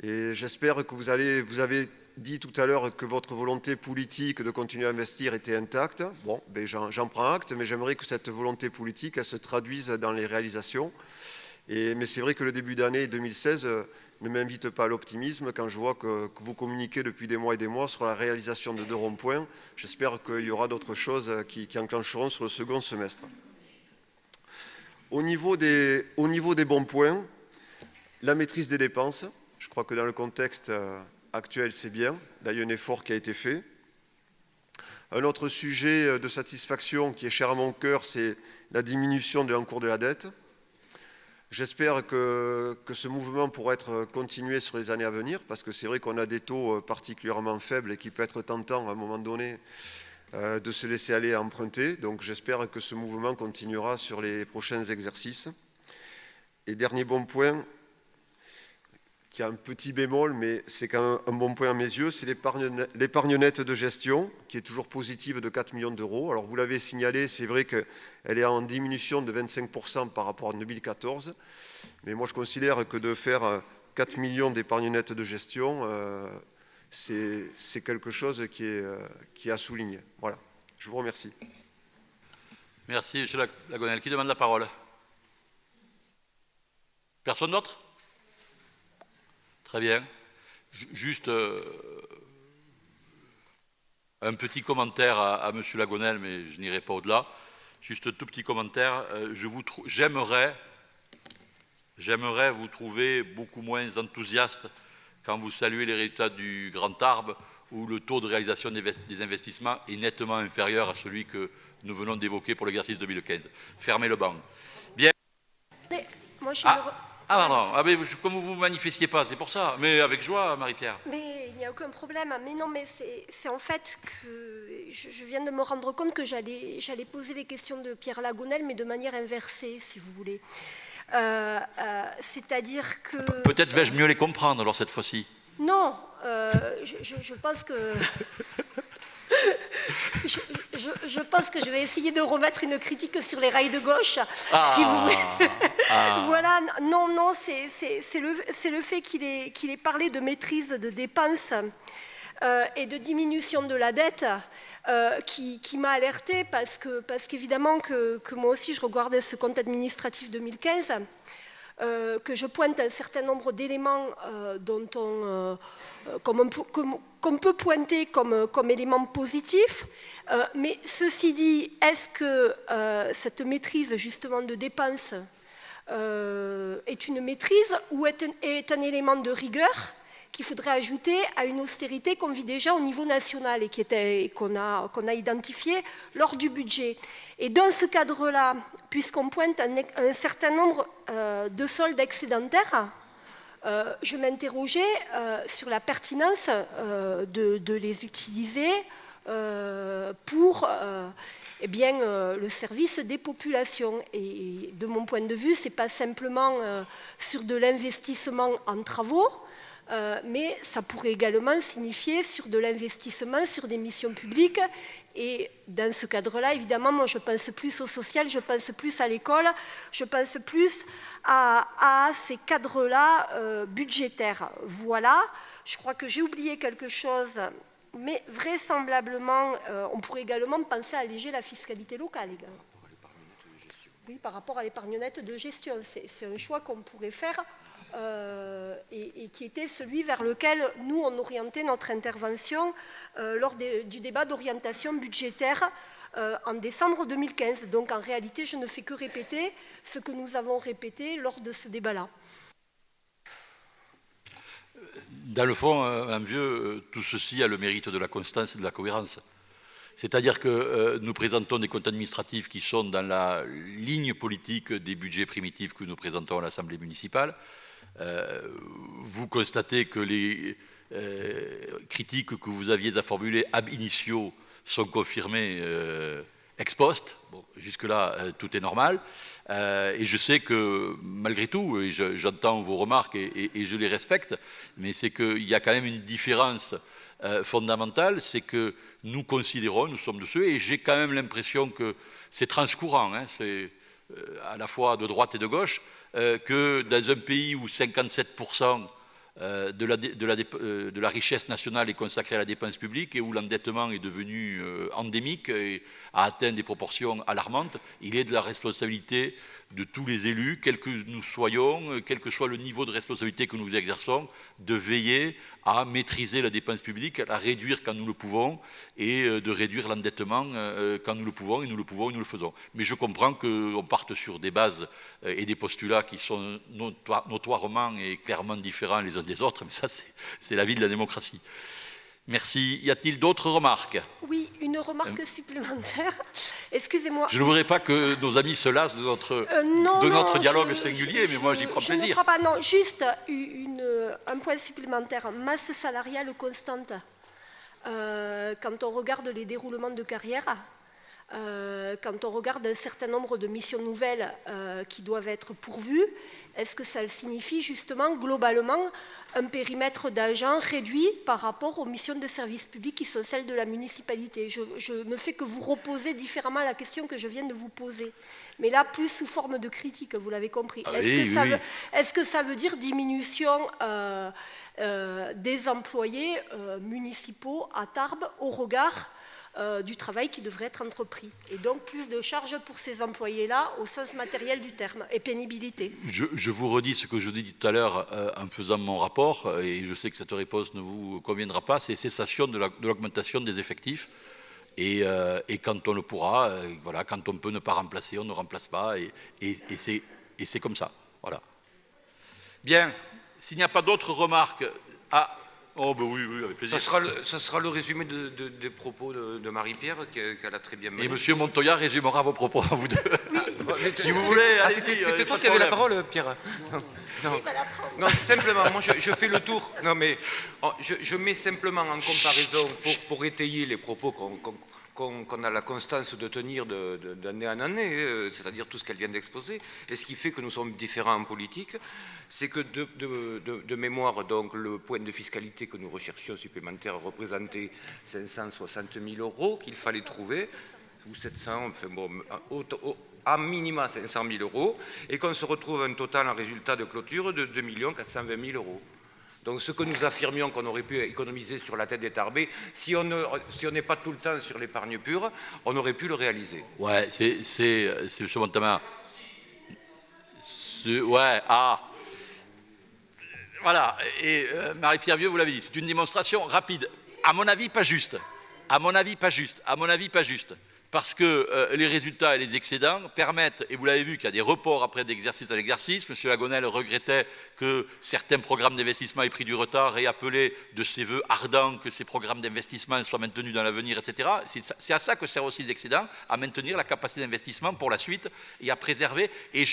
Et j'espère que vous avez dit tout à l'heure que votre volonté politique de continuer à investir était intacte. Bon, ben j'en prends acte, mais j'aimerais que cette volonté politique elle se traduise dans les réalisations. Mais c'est vrai que le début d'année 2016 ne m'invite pas à l'optimisme quand je vois que vous communiquez depuis des mois et des mois sur la réalisation de 2 ronds-points. J'espère qu'il y aura d'autres choses qui enclencheront sur le second semestre. Au niveau des bons points, la maîtrise des dépenses. Je crois que dans le contexte actuel, c'est bien. Là, il y a un effort qui a été fait. Un autre sujet de satisfaction qui est cher à mon cœur, c'est la diminution de l'encours de la dette. J'espère que ce mouvement pourra être continué sur les années à venir, parce que c'est vrai qu'on a des taux particulièrement faibles et qu'il peut être tentant à un moment donné de se laisser aller à emprunter. Donc j'espère que ce mouvement continuera sur les prochains exercices. Et dernier bon point, qui a un petit bémol, mais c'est quand même un bon point à mes yeux, c'est l'épargne nette de gestion, qui est toujours positive de 4 millions d'euros. Alors vous l'avez signalé, c'est vrai qu'elle est en diminution de 25% par rapport à 2014, mais moi je considère que de faire 4 millions d'épargne nette de gestion, c'est quelque chose qui est à souligner. Voilà, je vous remercie. Merci, M. Lagonel. Qui demande la parole? Personne d'autre? Très bien. Juste un petit commentaire à M. Lagonel, mais je n'irai pas au-delà. Juste un tout petit commentaire. J'aimerais vous trouver beaucoup moins enthousiaste quand vous saluez les résultats du Grand Tarbes, où le taux de réalisation des investissements est nettement inférieur à celui que nous venons d'évoquer pour l'exercice 2015. Fermez le banc. Bien. Moi, je pardon. Ah, mais comme vous ne vous manifestiez pas, c'est pour ça. Mais avec joie, Marie-Pierre. Mais il n'y a aucun problème. Mais non, mais c'est en fait que je viens de me rendre compte que j'allais poser les questions de Pierre Lagonel, mais de manière inversée, si vous voulez. C'est-à-dire que... Peut-être vais-je mieux les comprendre, alors, cette fois-ci. Non, je pense que... Je pense que je vais essayer de remettre une critique sur les rails de gauche, si vous voulez. Voilà, non, c'est le fait qu'il ait parlé de maîtrise de dépenses et de diminution de la dette qui m'a alertée, parce qu'évidemment que moi aussi je regardais ce compte administratif 2015, que je pointe un certain nombre d'éléments qu'on peut pointer comme éléments positifs, mais ceci dit, est-ce que cette maîtrise justement de dépenses est une maîtrise ou est un élément de rigueur qu'il faudrait ajouter à une austérité qu'on vit déjà au niveau national et qu'on a identifié lors du budget. Et dans ce cadre-là, puisqu'on pointe un certain nombre de soldes excédentaires, je m'interrogeais sur la pertinence de les utiliser pour le service des populations. Et de mon point de vue, ce n'est pas simplement sur de l'investissement en travaux, mais ça pourrait également signifier sur de l'investissement sur des missions publiques. Et dans ce cadre-là, évidemment, moi je pense plus au social, je pense plus à l'école, je pense plus à ces cadres-là budgétaires. Voilà, je crois que j'ai oublié quelque chose, mais vraisemblablement, on pourrait également penser à alléger la fiscalité locale également. Oui, par rapport à l'épargne nette de gestion, c'est un choix qu'on pourrait faire. Et qui était celui vers lequel nous, on orientait notre intervention lors du débat d'orientation budgétaire en décembre 2015. Donc en réalité, je ne fais que répéter ce que nous avons répété lors de ce débat-là. Dans le fond, Madame Vieux, tout ceci a le mérite de la constance et de la cohérence. C'est-à-dire que nous présentons des comptes administratifs qui sont dans la ligne politique des budgets primitifs que nous présentons à l'Assemblée municipale. Vous constatez que les critiques que vous aviez à formuler ab initio sont confirmées ex post. Bon, jusque-là, tout est normal. Et je sais que, malgré tout, et j'entends vos remarques et je les respecte, mais c'est qu'il y a quand même une différence fondamentale, c'est que nous considérons, nous sommes de ceux, et j'ai quand même l'impression que c'est transcourant, hein, c'est à la fois de droite et de gauche, que dans un pays où 57% de la richesse nationale est consacrée à la dépense publique et où l'endettement est devenu endémique et a atteint des proportions alarmantes, il est de la responsabilité de tous les élus, quels que nous soyons, quel que soit le niveau de responsabilité que nous exerçons, de veiller à maîtriser la dépense publique, à la réduire quand nous le pouvons et de réduire l'endettement quand nous le pouvons et nous le pouvons et nous le faisons. Mais je comprends qu'on parte sur des bases et des postulats qui sont notoirement et clairement différents les uns des autres, mais ça c'est la vie de la démocratie. Merci. Y a-t-il d'autres remarques? Oui, une remarque supplémentaire. Excusez-moi. Je ne voudrais pas que nos amis se lassent de notre dialogue singulier, mais moi j'y prends plaisir. Je ne crois pas, non. Juste un point supplémentaire. Masse salariale constante. Quand on regarde les déroulements de carrière, quand on regarde un certain nombre de missions nouvelles qui doivent être pourvues, est-ce que ça signifie justement globalement un périmètre d'agents réduit par rapport aux missions de service public qui sont celles de la municipalité? Je ne fais que vous reposer différemment la question que je viens de vous poser, mais là plus sous forme de critique, vous l'avez compris. Est-ce que ça veut dire diminution des employés municipaux à Tarbes au regard du travail qui devrait être entrepris, et donc plus de charges pour ces employés-là au sens matériel du terme, et pénibilité. Je vous redis ce que je dis tout à l'heure en faisant mon rapport, et je sais que cette réponse ne vous conviendra pas, c'est cessation de l'augmentation des effectifs Et quand on le pourra, voilà, quand on peut ne pas remplacer, on ne remplace pas, et c'est comme ça. Voilà. Bien, s'il n'y a pas d'autres remarques... Ah, oh ben oui, avec plaisir. Ça sera le résumé des propos de Marie-Pierre, qu'elle a très bien mené. Et M. Montoya résumera vos propos à vous deux. Si vous voulez... C'était toi qui avais la parole, Pierre. Non, simplement, moi je fais le tour. Non, mais je mets simplement en comparaison, pour étayer les propos qu'on a la constance de tenir d'année en année, c'est-à-dire tout ce qu'elle vient d'exposer, et ce qui fait que nous sommes différents en politique, c'est que de mémoire, donc, le point de fiscalité que nous recherchions supplémentaire représentait 560 000 € qu'il fallait trouver, ou 700, enfin bon, à minima 500 000 €, et qu'on se retrouve un total en résultat de clôture de 2 420 000 €. Donc ce que nous affirmions qu'on aurait pu économiser sur la tête des Tarbés, si on n'est pas tout le temps sur l'épargne pure, on aurait pu le réaliser. Ouais, c'est M. Montamin. Ouais, voilà, et Marie-Pierre Vieux, vous l'avez dit, c'est une démonstration rapide. À mon avis, pas juste. À mon avis, pas juste. À mon avis, pas juste. Parce que les résultats et les excédents permettent, et vous l'avez vu, qu'il y a des reports après d'exercice à l'exercice. M. Lagonel regrettait que certains programmes d'investissement aient pris du retard et appelait de ses voeux ardents que ces programmes d'investissement soient maintenus dans l'avenir, etc. C'est à ça que servent aussi les excédents, à maintenir la capacité d'investissement pour la suite et à préserver. Et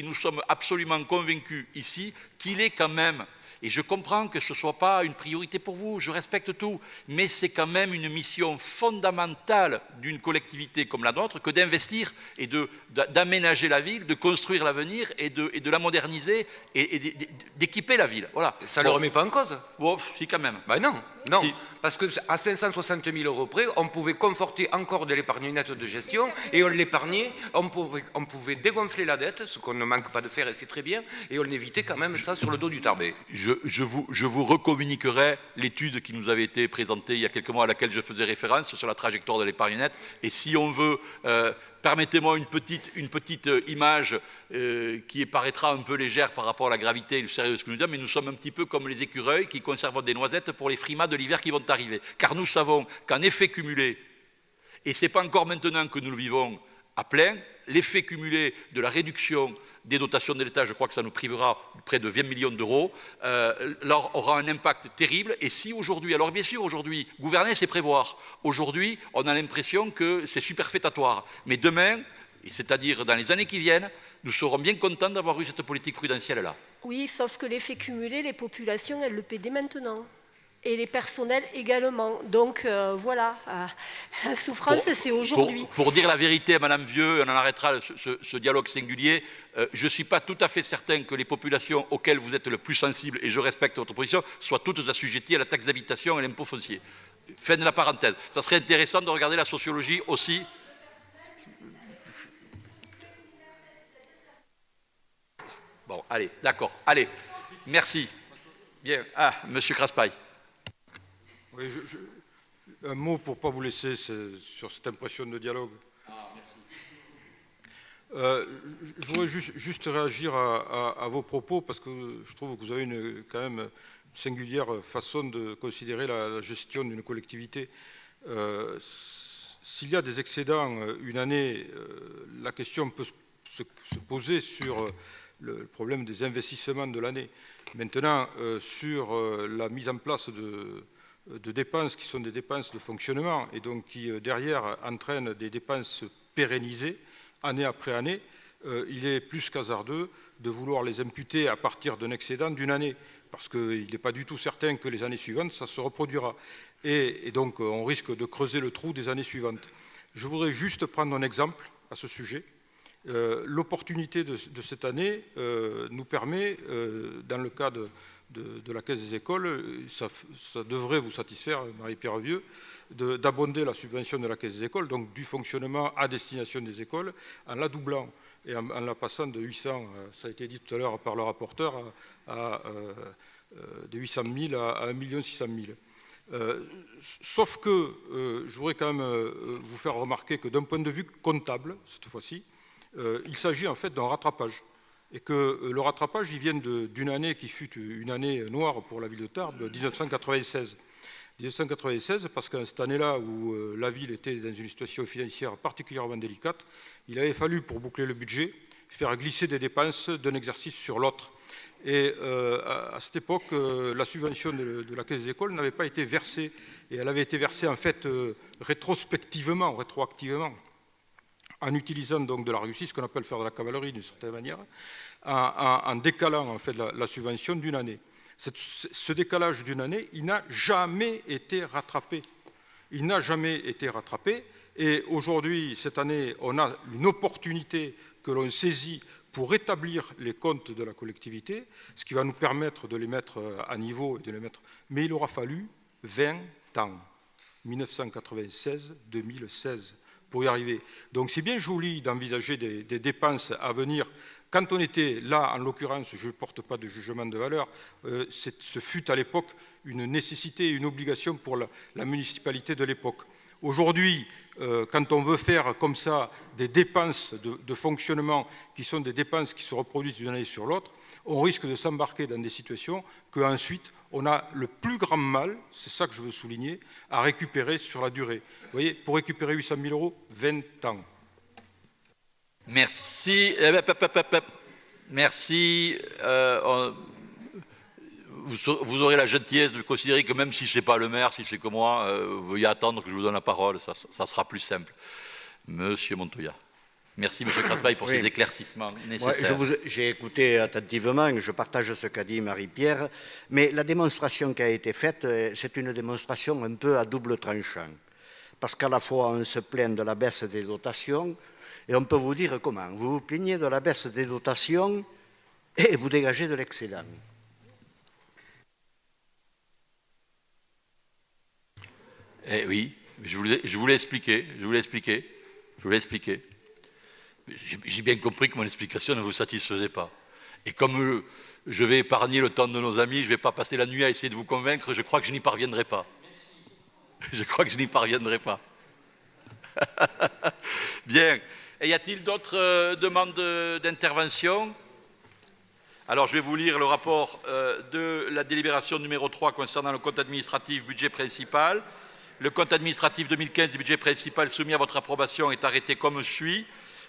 nous sommes absolument convaincus ici qu'il est quand même... Et je comprends que ce ne soit pas une priorité pour vous, je respecte tout, mais c'est quand même une mission fondamentale d'une collectivité comme la nôtre que d'investir et d'aménager la ville, de construire l'avenir et de la moderniser et d'équiper la ville. Voilà. Ça ne le remet pas en cause? Bon, si, quand même. Ben non, non. Si. Parce qu'à 560 000 € près, on pouvait conforter encore de l'épargne nette de gestion et on l'épargnait, on pouvait dégonfler la dette, ce qu'on ne manque pas de faire et c'est très bien, et on évitait quand même ça sur le dos du Tarbé. Je vous recommuniquerai l'étude qui nous avait été présentée il y a quelques mois à laquelle je faisais référence sur la trajectoire de l'épargne nette. Et si on veut, permettez-moi une petite image qui paraîtra un peu légère par rapport à la gravité et le sérieux de ce que nous disons, mais nous sommes un petit peu comme les écureuils qui conservent des noisettes pour les frimas de l'hiver qui vont arriver. Car nous savons qu'en effet cumulé, et ce n'est pas encore maintenant que nous le vivons à plein, l'effet cumulé de la réduction des dotations de l'État, je crois que ça nous privera près de 20 millions d'euros, aura un impact terrible. Et si aujourd'hui, alors bien sûr aujourd'hui, gouverner c'est prévoir, aujourd'hui on a l'impression que c'est superfétatoire, mais demain, c'est-à-dire dans les années qui viennent, nous serons bien contents d'avoir eu cette politique prudentielle-là. Oui, sauf que l'effet cumulé, les populations, elles le paient dès maintenant. Et les personnels également. Donc voilà, la souffrance, c'est aujourd'hui. Pour dire la vérité à Madame Vieux, on en arrêtera ce dialogue singulier, je ne suis pas tout à fait certain que les populations auxquelles vous êtes le plus sensibles, et je respecte votre position, soient toutes assujetties à la taxe d'habitation et à l'impôt foncier. Fin de la parenthèse. Ça serait intéressant de regarder la sociologie aussi. Bon, allez, d'accord. Allez, merci. Bien. Ah, Monsieur Craspail. Oui, un mot pour ne pas vous laisser sur cette impression de dialogue. Ah, merci. Je voudrais juste réagir à vos propos parce que je trouve que vous avez quand même une singulière façon de considérer la gestion d'une collectivité. S'il y a des excédents une année, la question peut se poser sur le problème des investissements de l'année. Maintenant, sur la mise en place de dépenses qui sont des dépenses de fonctionnement et donc qui derrière entraînent des dépenses pérennisées année après année, il est plus qu'hasardeux de vouloir les imputer à partir d'un excédent d'une année parce qu'il n'est pas du tout certain que les années suivantes ça se reproduira et donc on risque de creuser le trou des années suivantes. Je voudrais juste prendre un exemple à ce sujet. L'opportunité de cette année nous permet, dans le cas de la Caisse des écoles, ça devrait vous satisfaire, Marie-Pierre Vieux, d'abonder la subvention de la Caisse des écoles, donc du fonctionnement à destination des écoles, en la doublant et en la passant de 800, ça a été dit tout à l'heure par le rapporteur, de 800 000 à 1 600 000. Sauf que je voudrais quand même vous faire remarquer que d'un point de vue comptable, cette fois-ci, il s'agit en fait d'un rattrapage. Et que le rattrapage, il vient d'une année qui fut une année noire pour la ville de Tarbes, 1996. 1996, parce que cette année-là où la ville était dans une situation financière particulièrement délicate, il avait fallu, pour boucler le budget, faire glisser des dépenses d'un exercice sur l'autre. Et à cette époque, la subvention de la Caisse des écoles n'avait pas été versée. Et elle avait été versée en fait rétroactivement, en utilisant donc de la Russie, ce qu'on appelle faire de la cavalerie d'une certaine manière, en décalant en fait la subvention d'une année. Ce décalage d'une année, il n'a jamais été rattrapé. Il n'a jamais été rattrapé. Et aujourd'hui, cette année, on a une opportunité que l'on saisit pour rétablir les comptes de la collectivité, ce qui va nous permettre de les mettre à niveau et de les mettre. Mais il aura fallu 20 ans, 1996-2016, pour y arriver. Donc c'est bien joli d'envisager des dépenses à venir. Quand on était là, en l'occurrence, je ne porte pas de jugement de valeur, ce fut à l'époque une nécessité, une obligation pour la municipalité de l'époque. Aujourd'hui, quand on veut faire comme ça des dépenses de fonctionnement qui sont des dépenses qui se reproduisent d'une année sur l'autre, on risque de s'embarquer dans des situations qu'ensuite on a le plus grand mal, c'est ça que je veux souligner, à récupérer sur la durée. Vous voyez, pour récupérer 800 000 euros, 20 ans. Merci. Merci. Vous aurez la gentillesse de considérer que même si ce n'est pas le maire, si c'est que moi, veuillez attendre que je vous donne la parole, ça sera plus simple. Monsieur Montoya. Merci, Monsieur Craspail, pour ces éclaircissements nécessaires. J'ai écouté attentivement, je partage ce qu'a dit Marie-Pierre, mais la démonstration qui a été faite, c'est une démonstration un peu à double tranchant. Parce qu'à la fois, on se plaint de la baisse des dotations, et on peut vous dire comment. Vous vous plaignez de la baisse des dotations et vous dégagez de l'excédent. Eh oui, je vous l'ai expliqué. J'ai bien compris que mon explication ne vous satisfaisait pas. Et comme je vais épargner le temps de nos amis, je ne vais pas passer la nuit à essayer de vous convaincre, je crois que je n'y parviendrai pas. Je crois que je n'y parviendrai pas. Bien. Et y a-t-il d'autres demandes d'intervention? Alors, je vais vous lire le rapport de la délibération numéro 3 concernant le compte administratif budget principal. Le compte administratif 2015 du budget principal soumis à votre approbation est arrêté comme suit.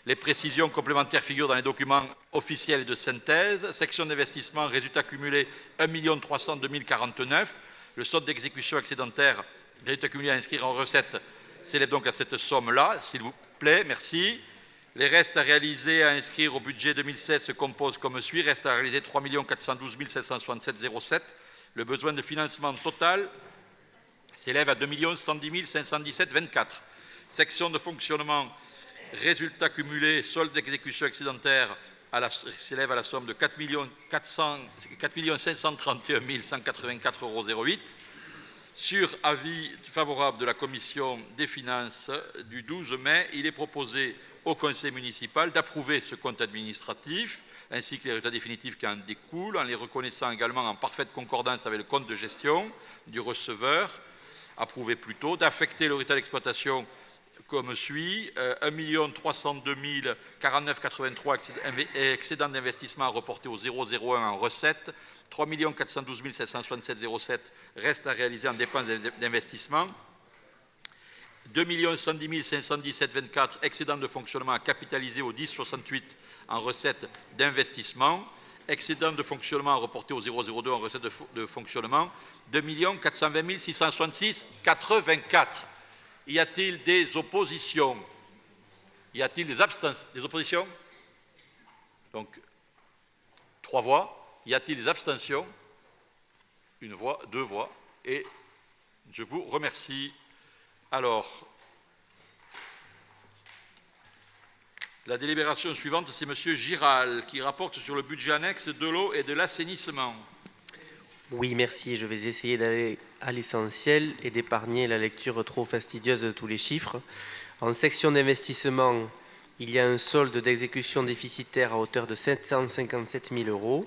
Les précisions complémentaires figurent dans les documents officiels et de synthèse. Section d'investissement, résultat cumulé 1 302 049. Le solde d'exécution excédentaire, résultat cumulé à inscrire en recette, s'élève donc à cette somme-là. S'il vous plaît, merci. Les restes à réaliser à inscrire au budget 2016 se composent comme suit. Reste à réaliser 3 412 767,07. Le besoin de financement total s'élève à 2 110 517,24. Section de fonctionnement, résultat cumulé, solde d'exécution excédentaire s'élève à la somme de 4 531 184,08 €. Sur avis favorable de la Commission des finances du 12 mai, il est proposé au Conseil municipal d'approuver ce compte administratif ainsi que les résultats définitifs qui en découlent, en les reconnaissant également en parfaite concordance avec le compte de gestion du receveur, approuvé plus tôt, d'affecter le résultat d'exploitation comme suit, 1 302 49,83 excédent d'investissement reporté au 0,01 en recette, 3 412 767,07 reste à réaliser en dépenses d'investissement, 2 110 517,24 excédent de fonctionnement à capitaliser au 10,68 en recette d'investissement, excédent de fonctionnement reporté au 0,02 en recette de fonctionnement, 2 420 666,84. Y a-t-il des oppositions? Y a-t-il des abstentions? Des oppositions? Donc, 3 voix. Y a-t-il des abstentions? 1 voix, 2 voix. Et je vous remercie. Alors, la délibération suivante, c'est M. Giral qui rapporte sur le budget annexe de l'eau et de l'assainissement. Oui, merci. Je vais essayer d'aller à l'essentiel et d'épargner la lecture trop fastidieuse de tous les chiffres. En section d'investissement, il y a un solde d'exécution déficitaire à hauteur de 757 000 €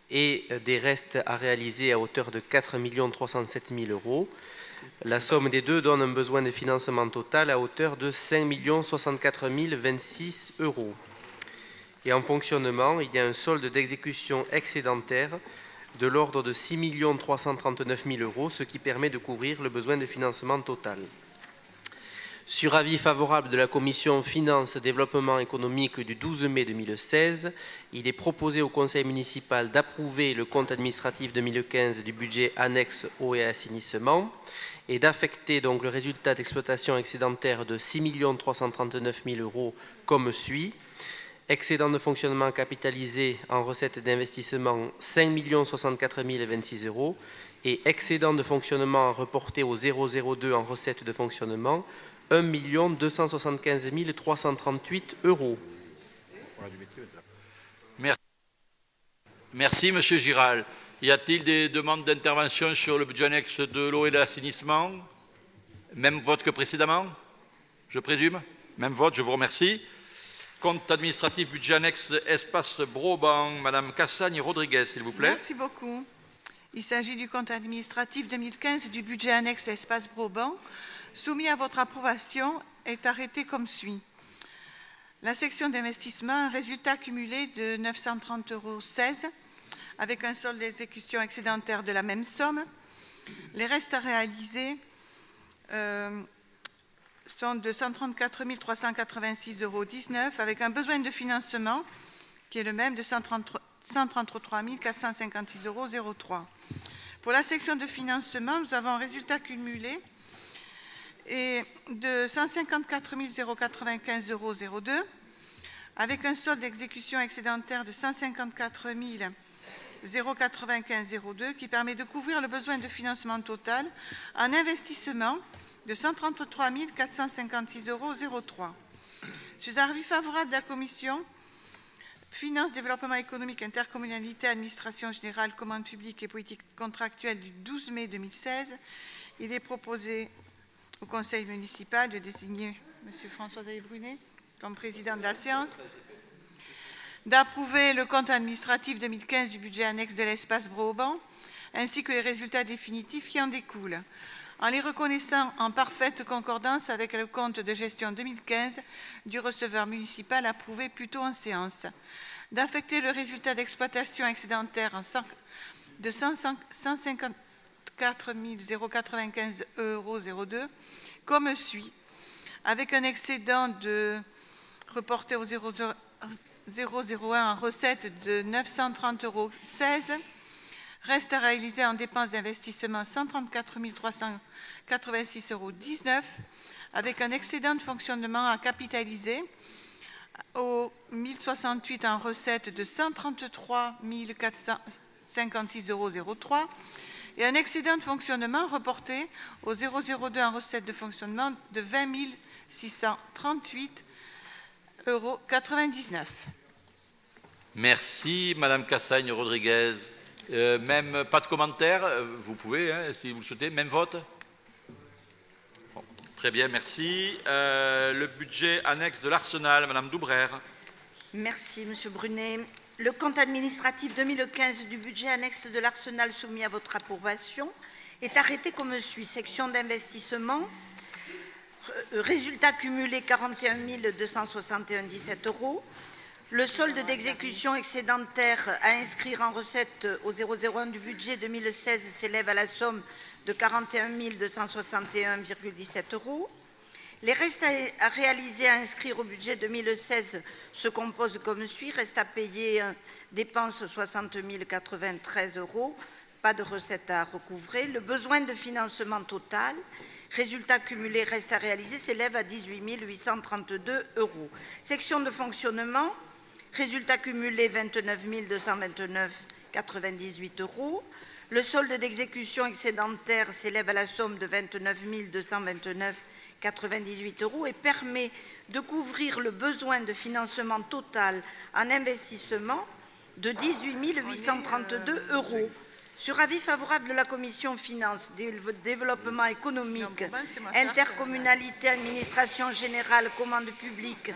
et des restes à réaliser à hauteur de 4 307 000 €. La somme des deux donne un besoin de financement total à hauteur de 5 064 026 €. Et en fonctionnement, il y a un solde d'exécution excédentaire de l'ordre de 6 339 000 €, ce qui permet de couvrir le besoin de financement total. Sur avis favorable de la Commission Finances Développement économique du 12 mai 2016, il est proposé au Conseil municipal d'approuver le compte administratif 2015 du budget annexe eau et assainissement et d'affecter donc le résultat d'exploitation excédentaire de 6 339 000 € comme suit. Excédent de fonctionnement capitalisé en recettes d'investissement 5 064 026 € et excédent de fonctionnement reporté au 002 en recettes de fonctionnement 1 275 338 €. Merci, Monsieur Giral. Y a-t-il des demandes d'intervention sur le budget annexe de l'eau et de l'assainissement? Même vote que précédemment, je présume? Même vote, je vous remercie. Compte administratif, budget annexe, espace Broban, Madame Cassagne-Rodriguez, s'il vous plaît. Merci beaucoup. Il s'agit du compte administratif 2015 du budget annexe espace Broban, soumis à votre approbation, est arrêté comme suit. La section d'investissement, un résultat cumulé de 930,16 € avec un solde d'exécution excédentaire de la même somme. Les restes à réaliser sont de 134 386,19 € avec un besoin de financement qui est le même de 133 456,03 €. Pour la section de financement, nous avons un résultat cumulé de 154 095,02 € avec un solde d'exécution excédentaire de 154 095,02 € qui permet de couvrir le besoin de financement total en investissement de 133 456,03 €. Sur avis favorable de la Commission Finances, Développement économique, Intercommunalité, Administration générale, Commande publique et politique contractuelle du 12 mai 2016, il est proposé au Conseil municipal de désigner M. François-Xavier Brunet comme président de la séance, d'approuver le compte administratif 2015 du budget annexe de l'espace Broban, ainsi que les résultats définitifs qui en découlent, en les reconnaissant en parfaite concordance avec le compte de gestion 2015 du receveur municipal approuvé plus tôt en séance, d'affecter le résultat d'exploitation excédentaire de 154 095,02 € comme suit, avec un excédent de reporté au 001 en recette de 930,16 €, reste à réaliser en dépenses d'investissement 134 386,19 € avec un excédent de fonctionnement à capitaliser au 1068 en recette de 133 456,03 € et un excédent de fonctionnement reporté au 002 en recette de fonctionnement de 20 638,99 €. Merci, Madame Cassagne-Rodriguez. Même pas de commentaire, vous pouvez, hein, si vous le souhaitez, même vote. Bon, très bien, merci. Le budget annexe de l'Arsenal, Madame Doubrère. Merci, Monsieur Brunet. Le compte administratif 2015 du budget annexe de l'Arsenal soumis à votre approbation est arrêté comme suit. Section d'investissement, résultat cumulé 41 261,17 €. Le solde d'exécution excédentaire à inscrire en recette au 001 du budget 2016 s'élève à la somme de 41 261,17 €. Les restes à réaliser à inscrire au budget 2016 se composent comme suit. Reste à payer, dépenses 60 093 €, pas de recettes à recouvrer. Le besoin de financement total, résultat cumulé reste à réaliser, s'élève à 18 832 €. Section de fonctionnement, résultat cumulé 29 229,98 €. Le solde d'exécution excédentaire s'élève à la somme de 29 229,98 € et permet de couvrir le besoin de financement total en investissement de 18 832 €. Sur avis favorable de la Commission Finances, Développement économique, Intercommunalité, Administration générale, Commande publique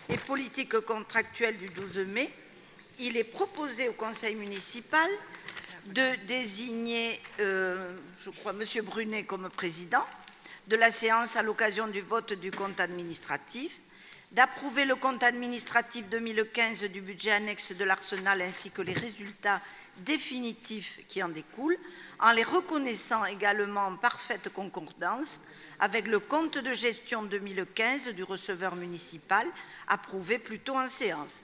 et politique contractuelle du 12 mai, il est proposé au Conseil municipal de désigner, je crois, M. Brunet comme président de la séance à l'occasion du vote du compte administratif, d'approuver le compte administratif 2015 du budget annexe de l'Arsenal ainsi que les résultats définitifs qui en découlent, en les reconnaissant également en parfaite concordance avec le compte de gestion 2015 du receveur municipal, approuvé plus tôt en séance,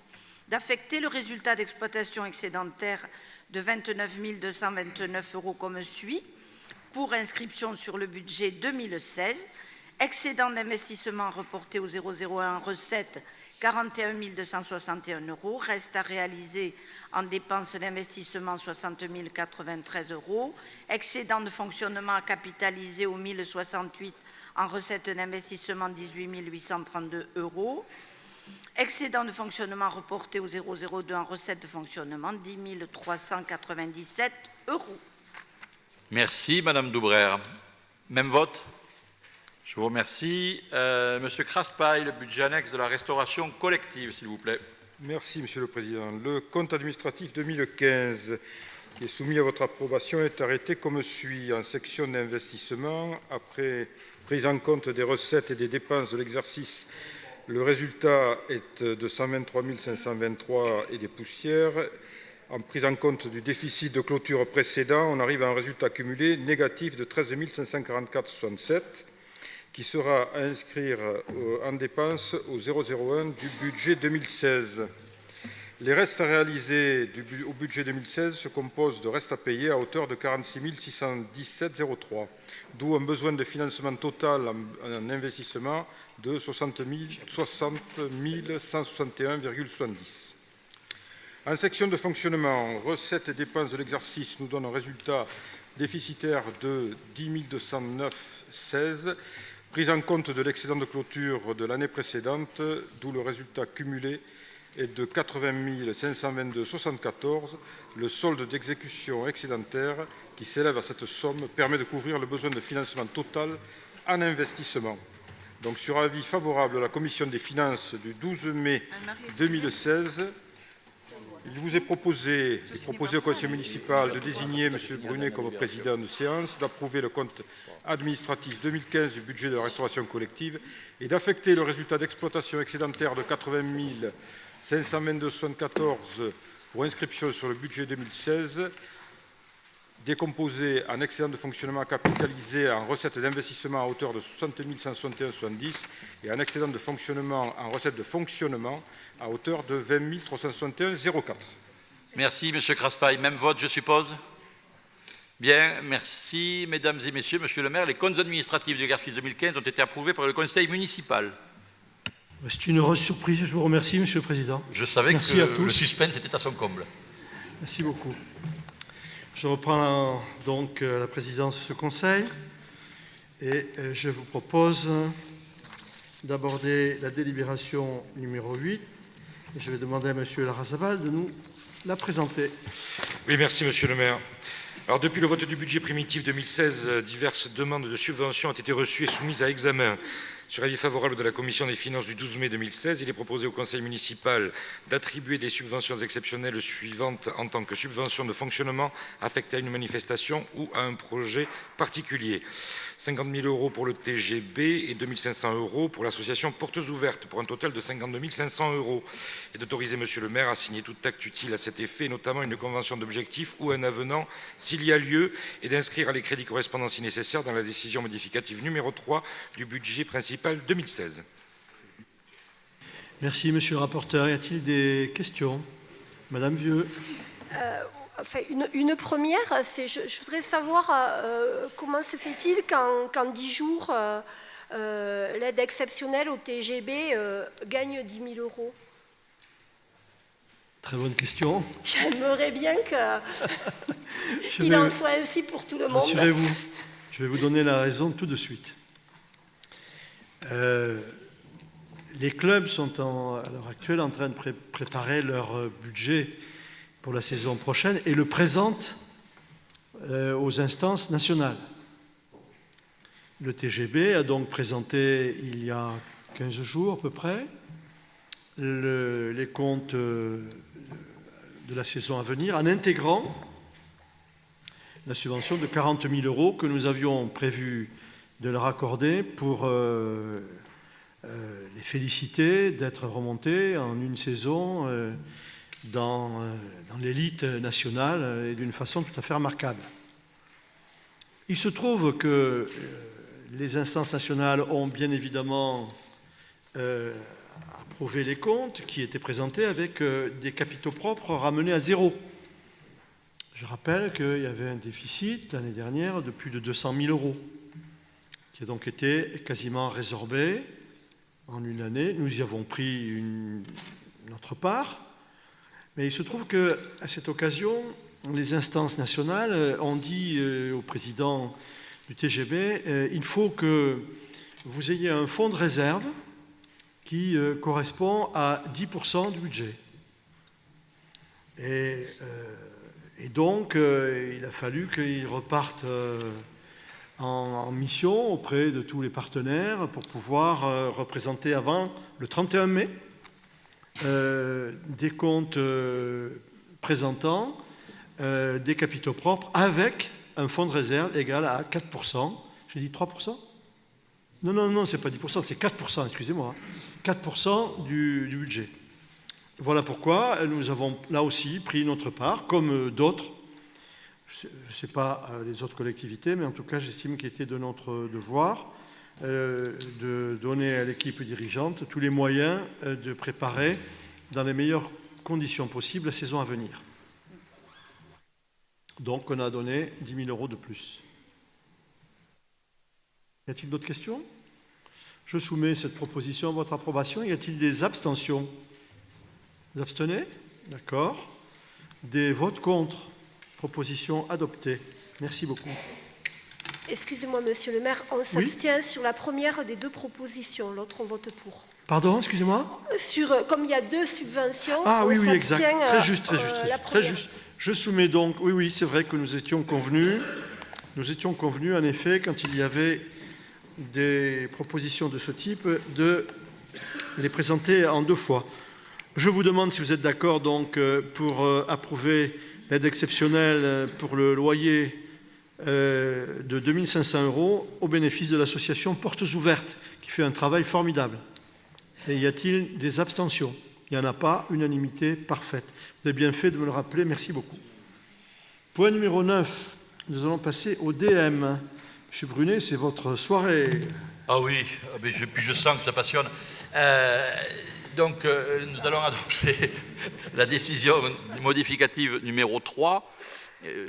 d'affecter le résultat d'exploitation excédentaire de 29 229 € comme suit, pour inscription sur le budget 2016, excédent d'investissement reporté au 001 recettes 41 261 €, reste à réaliser en dépenses d'investissement 60 093 €, excédent de fonctionnement à capitaliser au 1068 en recettes d'investissement 18 832 €, excédent de fonctionnement reporté au 002 en recettes de fonctionnement 10 397 €. Merci, Madame Doubrère. Même vote? Je vous remercie. Monsieur Craspail, le budget annexe de la restauration collective, s'il vous plaît. Merci, Monsieur le Président. Le compte administratif 2015 qui est soumis à votre approbation est arrêté comme suit. En section d'investissement, après prise en compte des recettes et des dépenses de l'exercice, le résultat est de 123 523 et des poussières. En prise en compte du déficit de clôture précédent, on arrive à un résultat cumulé négatif de 13 544,67 qui sera à inscrire en dépenses au 001 du budget 2016. Les restes à réaliser au budget 2016 se composent de restes à payer à hauteur de 46 617,03, d'où un besoin de financement total en investissement de 60 161,70. En section de fonctionnement, recettes et dépenses de l'exercice nous donnent un résultat déficitaire de 10 209,16, prise en compte de l'excédent de clôture de l'année précédente, d'où le résultat cumulé est de 80 522,74. Le solde d'exécution excédentaire qui s'élève à cette somme permet de couvrir le besoin de financement total en investissement. Donc, sur avis favorable de la Commission des finances du 12 mai 2016, il vous est proposé au Conseil municipal de désigner M. Brunet comme président de séance, d'approuver le compte administratif 2015 du budget de la restauration collective et d'affecter le résultat d'exploitation excédentaire de 80 522,74 pour inscription sur le budget 2016, décomposé en excédent de fonctionnement capitalisé en recettes d'investissement à hauteur de 60 161,70 et en excédent de fonctionnement en recettes de fonctionnement à hauteur de 20 361,04. Merci, Monsieur Craspail. Même vote, je suppose? Bien, merci, Mesdames et Messieurs. Monsieur le maire, les comptes administratifs de l'exercice 2015 ont été approuvés par le Conseil municipal. C'est une heureuse surprise. Je vous remercie, Monsieur le Président. Je savais que le suspense était à son comble. Merci beaucoup. Je reprends donc la présidence de ce Conseil et je vous propose d'aborder la délibération numéro 8. Et je vais demander à Monsieur Larrazabal de nous la présenter. Oui, merci Monsieur le maire. Alors, depuis le vote du budget primitif 2016, diverses demandes de subventions ont été reçues et soumises à examen. Sur avis favorable de la Commission des finances du 12 mai 2016, il est proposé au Conseil municipal d'attribuer des subventions exceptionnelles suivantes en tant que subventions de fonctionnement affectées à une manifestation ou à un projet particulier. 50 000 € pour le TGB et 2 500 € pour l'association Portes Ouvertes, pour un total de 52 500 €. Et d'autoriser Monsieur le maire à signer tout acte utile à cet effet, notamment une convention d'objectifs ou un avenant s'il y a lieu, et d'inscrire les crédits correspondants si nécessaire dans la décision modificative numéro 3 du budget principal 2016. Merci, Monsieur le rapporteur. Y a-t-il des questions? Madame Vieux. Enfin, une première, c'est je voudrais savoir comment se fait-il qu'en 10 jours, l'aide exceptionnelle au TGB gagne 10 000 €. Très bonne question. J'aimerais bien qu'il en soit ainsi pour tout le monde. Rassurez-vous, je vais vous donner la raison tout de suite. Les clubs sont à l'heure actuelle en train de préparer leur budget pour la saison prochaine et le présentent aux instances nationales. Le TGB a donc présenté il y a 15 jours à peu près les comptes de la saison à venir en intégrant la subvention de 40 000 € que nous avions prévu de leur accorder pour les féliciter d'être remontés en une saison dans l'élite nationale et d'une façon tout à fait remarquable. Il se trouve que les instances nationales ont bien évidemment approuvé les comptes qui étaient présentés avec des capitaux propres ramenés à zéro. Je rappelle qu'il y avait un déficit l'année dernière de plus de 200 000 € qui a donc été quasiment résorbé en une année. Nous y avons pris notre part, mais il se trouve qu'à cette occasion, les instances nationales ont dit au président du TGB, il faut que vous ayez un fonds de réserve qui correspond à 10% du budget. Et donc, il a fallu qu'ils repartent en mission auprès de tous les partenaires pour pouvoir représenter avant le 31 mai des comptes présentant des capitaux propres avec un fonds de réserve égal à 4%. J'ai dit 3%? Non, c'est pas 10%, c'est 4%, excusez-moi. 4% du budget. Voilà pourquoi nous avons là aussi pris notre part, comme d'autres. Je ne sais pas les autres collectivités, mais en tout cas, j'estime qu'il était de notre devoir de donner à l'équipe dirigeante tous les moyens de préparer dans les meilleures conditions possibles la saison à venir. Donc, on a donné 10 000 € de plus. Y a-t-il d'autres questions? Je soumets cette proposition à votre approbation. Y a-t-il des abstentions? Vous abstenez? D'accord. Des votes contre? Proposition adoptée. Merci beaucoup. Excusez-moi, monsieur le maire, on s'abstient sur la première des deux propositions, l'autre on vote pour. Pardon, excusez-moi? Comme il y a deux subventions, on oui, exact. Très juste. Je soumets donc, oui, c'est vrai que nous étions convenus en effet, quand il y avait des propositions de ce type, de les présenter en deux fois. Je vous demande si vous êtes d'accord donc pour approuver l'aide exceptionnelle pour le loyer de 2 500 € au bénéfice de l'association Portes Ouvertes, qui fait un travail formidable. Et y a-t-il des abstentions? Il n'y en a pas, unanimité parfaite. Vous avez bien fait de me le rappeler, merci beaucoup. Point numéro 9, nous allons passer au DM. Monsieur Brunet, c'est votre soirée. Ah oui, puis je sens que ça passionne. Donc, nous allons adopter la décision modificative numéro 3.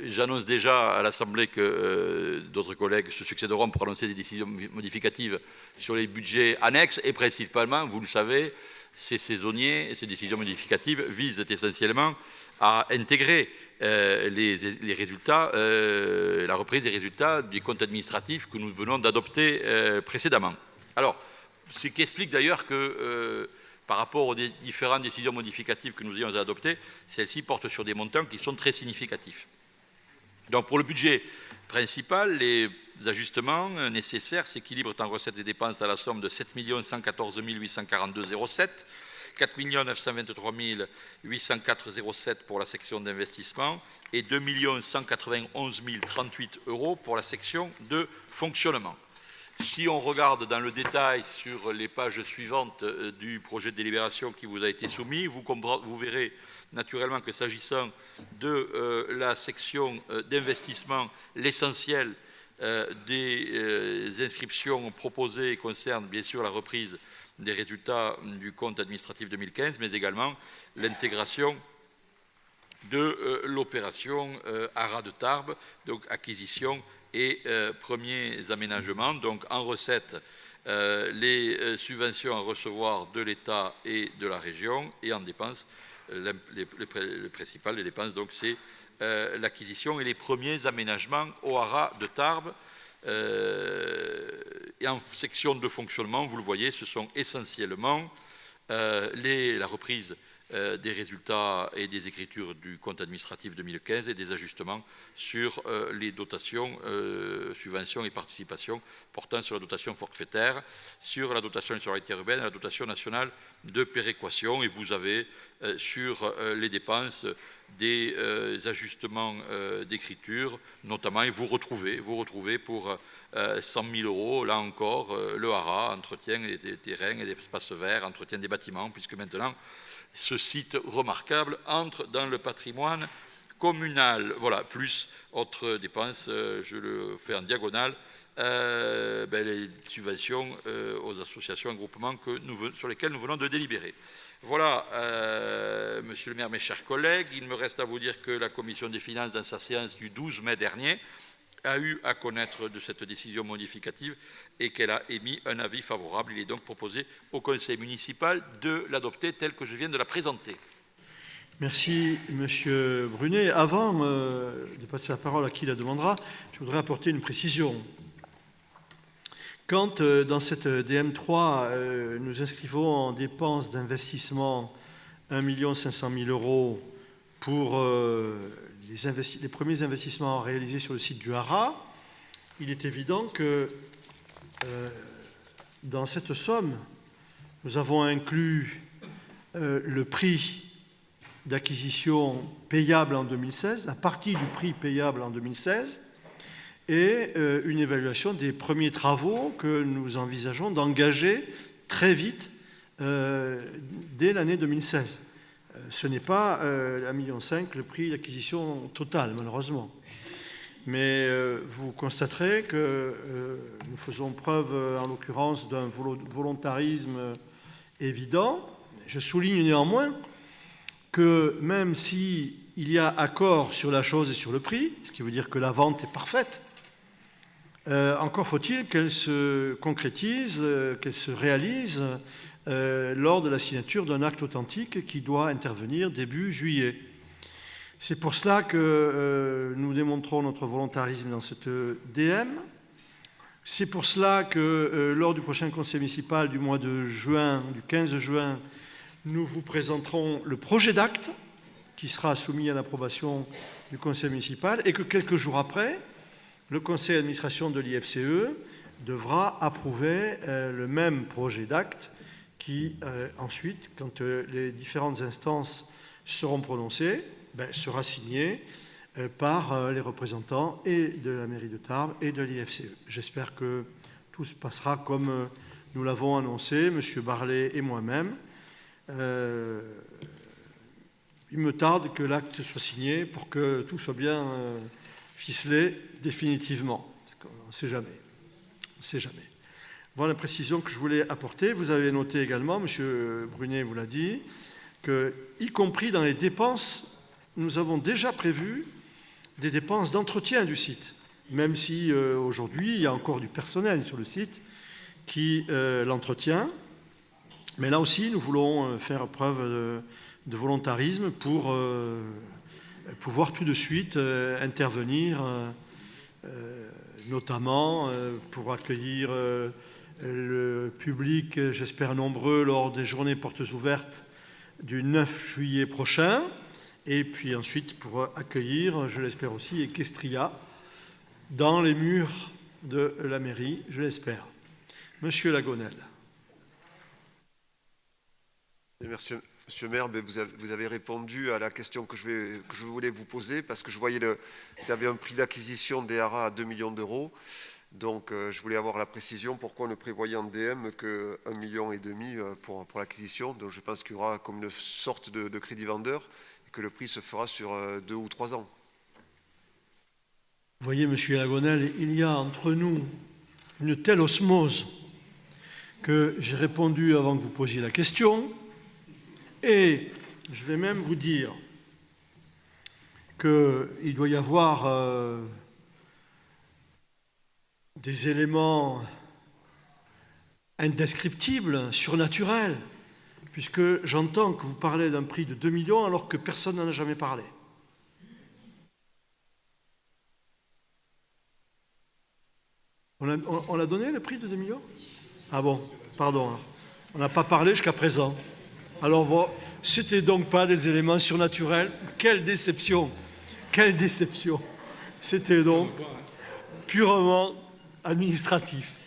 J'annonce déjà à l'Assemblée que d'autres collègues se succéderont pour annoncer des décisions modificatives sur les budgets annexes et principalement, vous le savez, ces saisonniers, ces décisions modificatives visent essentiellement à intégrer les résultats, la reprise des résultats du compte administratif que nous venons d'adopter précédemment. Alors, ce qui explique d'ailleurs que par rapport aux différentes décisions modificatives que nous ayons adoptées, celles-ci portent sur des montants qui sont très significatifs. Donc pour le budget principal, les ajustements nécessaires s'équilibrent en recettes et dépenses à la somme de 7 114 842,07, 4 923 804,07 pour la section d'investissement et 2 191 038 € pour la section de fonctionnement. Si on regarde dans le détail sur les pages suivantes du projet de délibération qui vous a été soumis, vous verrez naturellement que s'agissant de la section d'investissement, l'essentiel des inscriptions proposées concerne bien sûr la reprise des résultats du compte administratif 2015, mais également l'intégration de l'opération Haras de Tarbes, donc acquisition et premiers aménagements. Donc en recettes, les subventions à recevoir de l'État et de la région, et en dépenses, le principal des dépenses, donc c'est l'acquisition et les premiers aménagements au Haras de Tarbes. Et en section de fonctionnement, vous le voyez, ce sont essentiellement la reprise des résultats et des écritures du compte administratif 2015 et des ajustements sur les dotations, subventions et participations portant sur la dotation forfaitaire, sur la dotation d'insularité urbaine et la dotation nationale de péréquation. Et vous avez sur les dépenses des ajustements d'écriture, notamment, et vous retrouvez pour 100 000 euros, là encore, le haras, entretien des terrains et des espaces verts, entretien des bâtiments, puisque maintenant, ce site remarquable entre dans le patrimoine communal. Voilà, plus autres dépenses, je le fais en diagonale, les subventions aux associations et groupements sur lesquels nous venons de délibérer. Voilà, Monsieur le maire, mes chers collègues, il me reste à vous dire que la Commission des finances, dans sa séance du 12 mai dernier, a eu à connaître de cette décision modificative et qu'elle a émis un avis favorable. Il est donc proposé au Conseil municipal de l'adopter tel que je viens de la présenter. Merci, Monsieur Brunet. Avant de passer la parole à qui la demandera, je voudrais apporter une précision. Quand, dans cette DM3, nous inscrivons en dépenses d'investissement 1 500 000 euros pour les premiers investissements réalisés sur le site du haras, il est évident que dans cette somme, nous avons inclus le prix d'acquisition payable en 2016, la partie du prix payable en 2016, et une évaluation des premiers travaux que nous envisageons d'engager très vite dès l'année 2016. Ce n'est pas 1,5 million le prix d'acquisition total, malheureusement. Mais vous constaterez que nous faisons preuve, en l'occurrence, d'un volontarisme évident. Je souligne néanmoins que même s'il y a accord sur la chose et sur le prix, ce qui veut dire que la vente est parfaite, encore faut-il qu'elle se concrétise, qu'elle se réalise lors de la signature d'un acte authentique qui doit intervenir début juillet. C'est pour cela que nous démontrons notre volontarisme dans cette DM. C'est pour cela que lors du prochain conseil municipal du mois de juin, du 15 juin, nous vous présenterons le projet d'acte qui sera soumis à l'approbation du conseil municipal et que quelques jours après, le conseil d'administration de l'IFCE devra approuver le même projet d'acte qui, ensuite, quand les différentes instances seront prononcées, sera signé par les représentants et de la mairie de Tarbes et de l'IFCE. J'espère que tout se passera comme nous l'avons annoncé, M. Barlet et moi-même. Il me tarde que l'acte soit signé pour que tout soit bien ficelé définitivement. On ne sait jamais. On ne sait jamais. Voilà la précision que je voulais apporter. Vous avez noté également, M. Brunet vous l'a dit, que, y compris dans les dépenses, nous avons déjà prévu des dépenses d'entretien du site, même si aujourd'hui, il y a encore du personnel sur le site qui l'entretient. Mais là aussi, nous voulons faire preuve de volontarisme pour pouvoir tout de suite intervenir, notamment pour accueillir le public, j'espère nombreux, lors des journées portes ouvertes du 9 juillet prochain, et puis ensuite pour accueillir, je l'espère aussi, Equestria dans les murs de la mairie, je l'espère. Monsieur Lagonel. Merci, Monsieur le maire. Vous avez répondu à la question que je voulais vous poser, parce que je voyais qu'il y avait un prix d'acquisition des haras à 2 millions d'euros. Donc, je voulais avoir la précision pourquoi on ne prévoyait en DM que 1,5 million pour l'acquisition. Donc, je pense qu'il y aura comme une sorte de crédit vendeur et que le prix se fera sur 2 ou 3 ans. Vous voyez, Monsieur Lagonel, il y a entre nous une telle osmose que j'ai répondu avant que vous posiez la question. Et je vais même vous dire qu'il doit y avoir des éléments indescriptibles, surnaturels, puisque j'entends que vous parlez d'un prix de 2 millions alors que personne n'en a jamais parlé. On a donné le prix de 2 millions? Ah bon, pardon, on n'a pas parlé jusqu'à présent. Alors, c'était donc pas des éléments surnaturels. Quelle déception! Quelle déception! C'était donc purement administratif.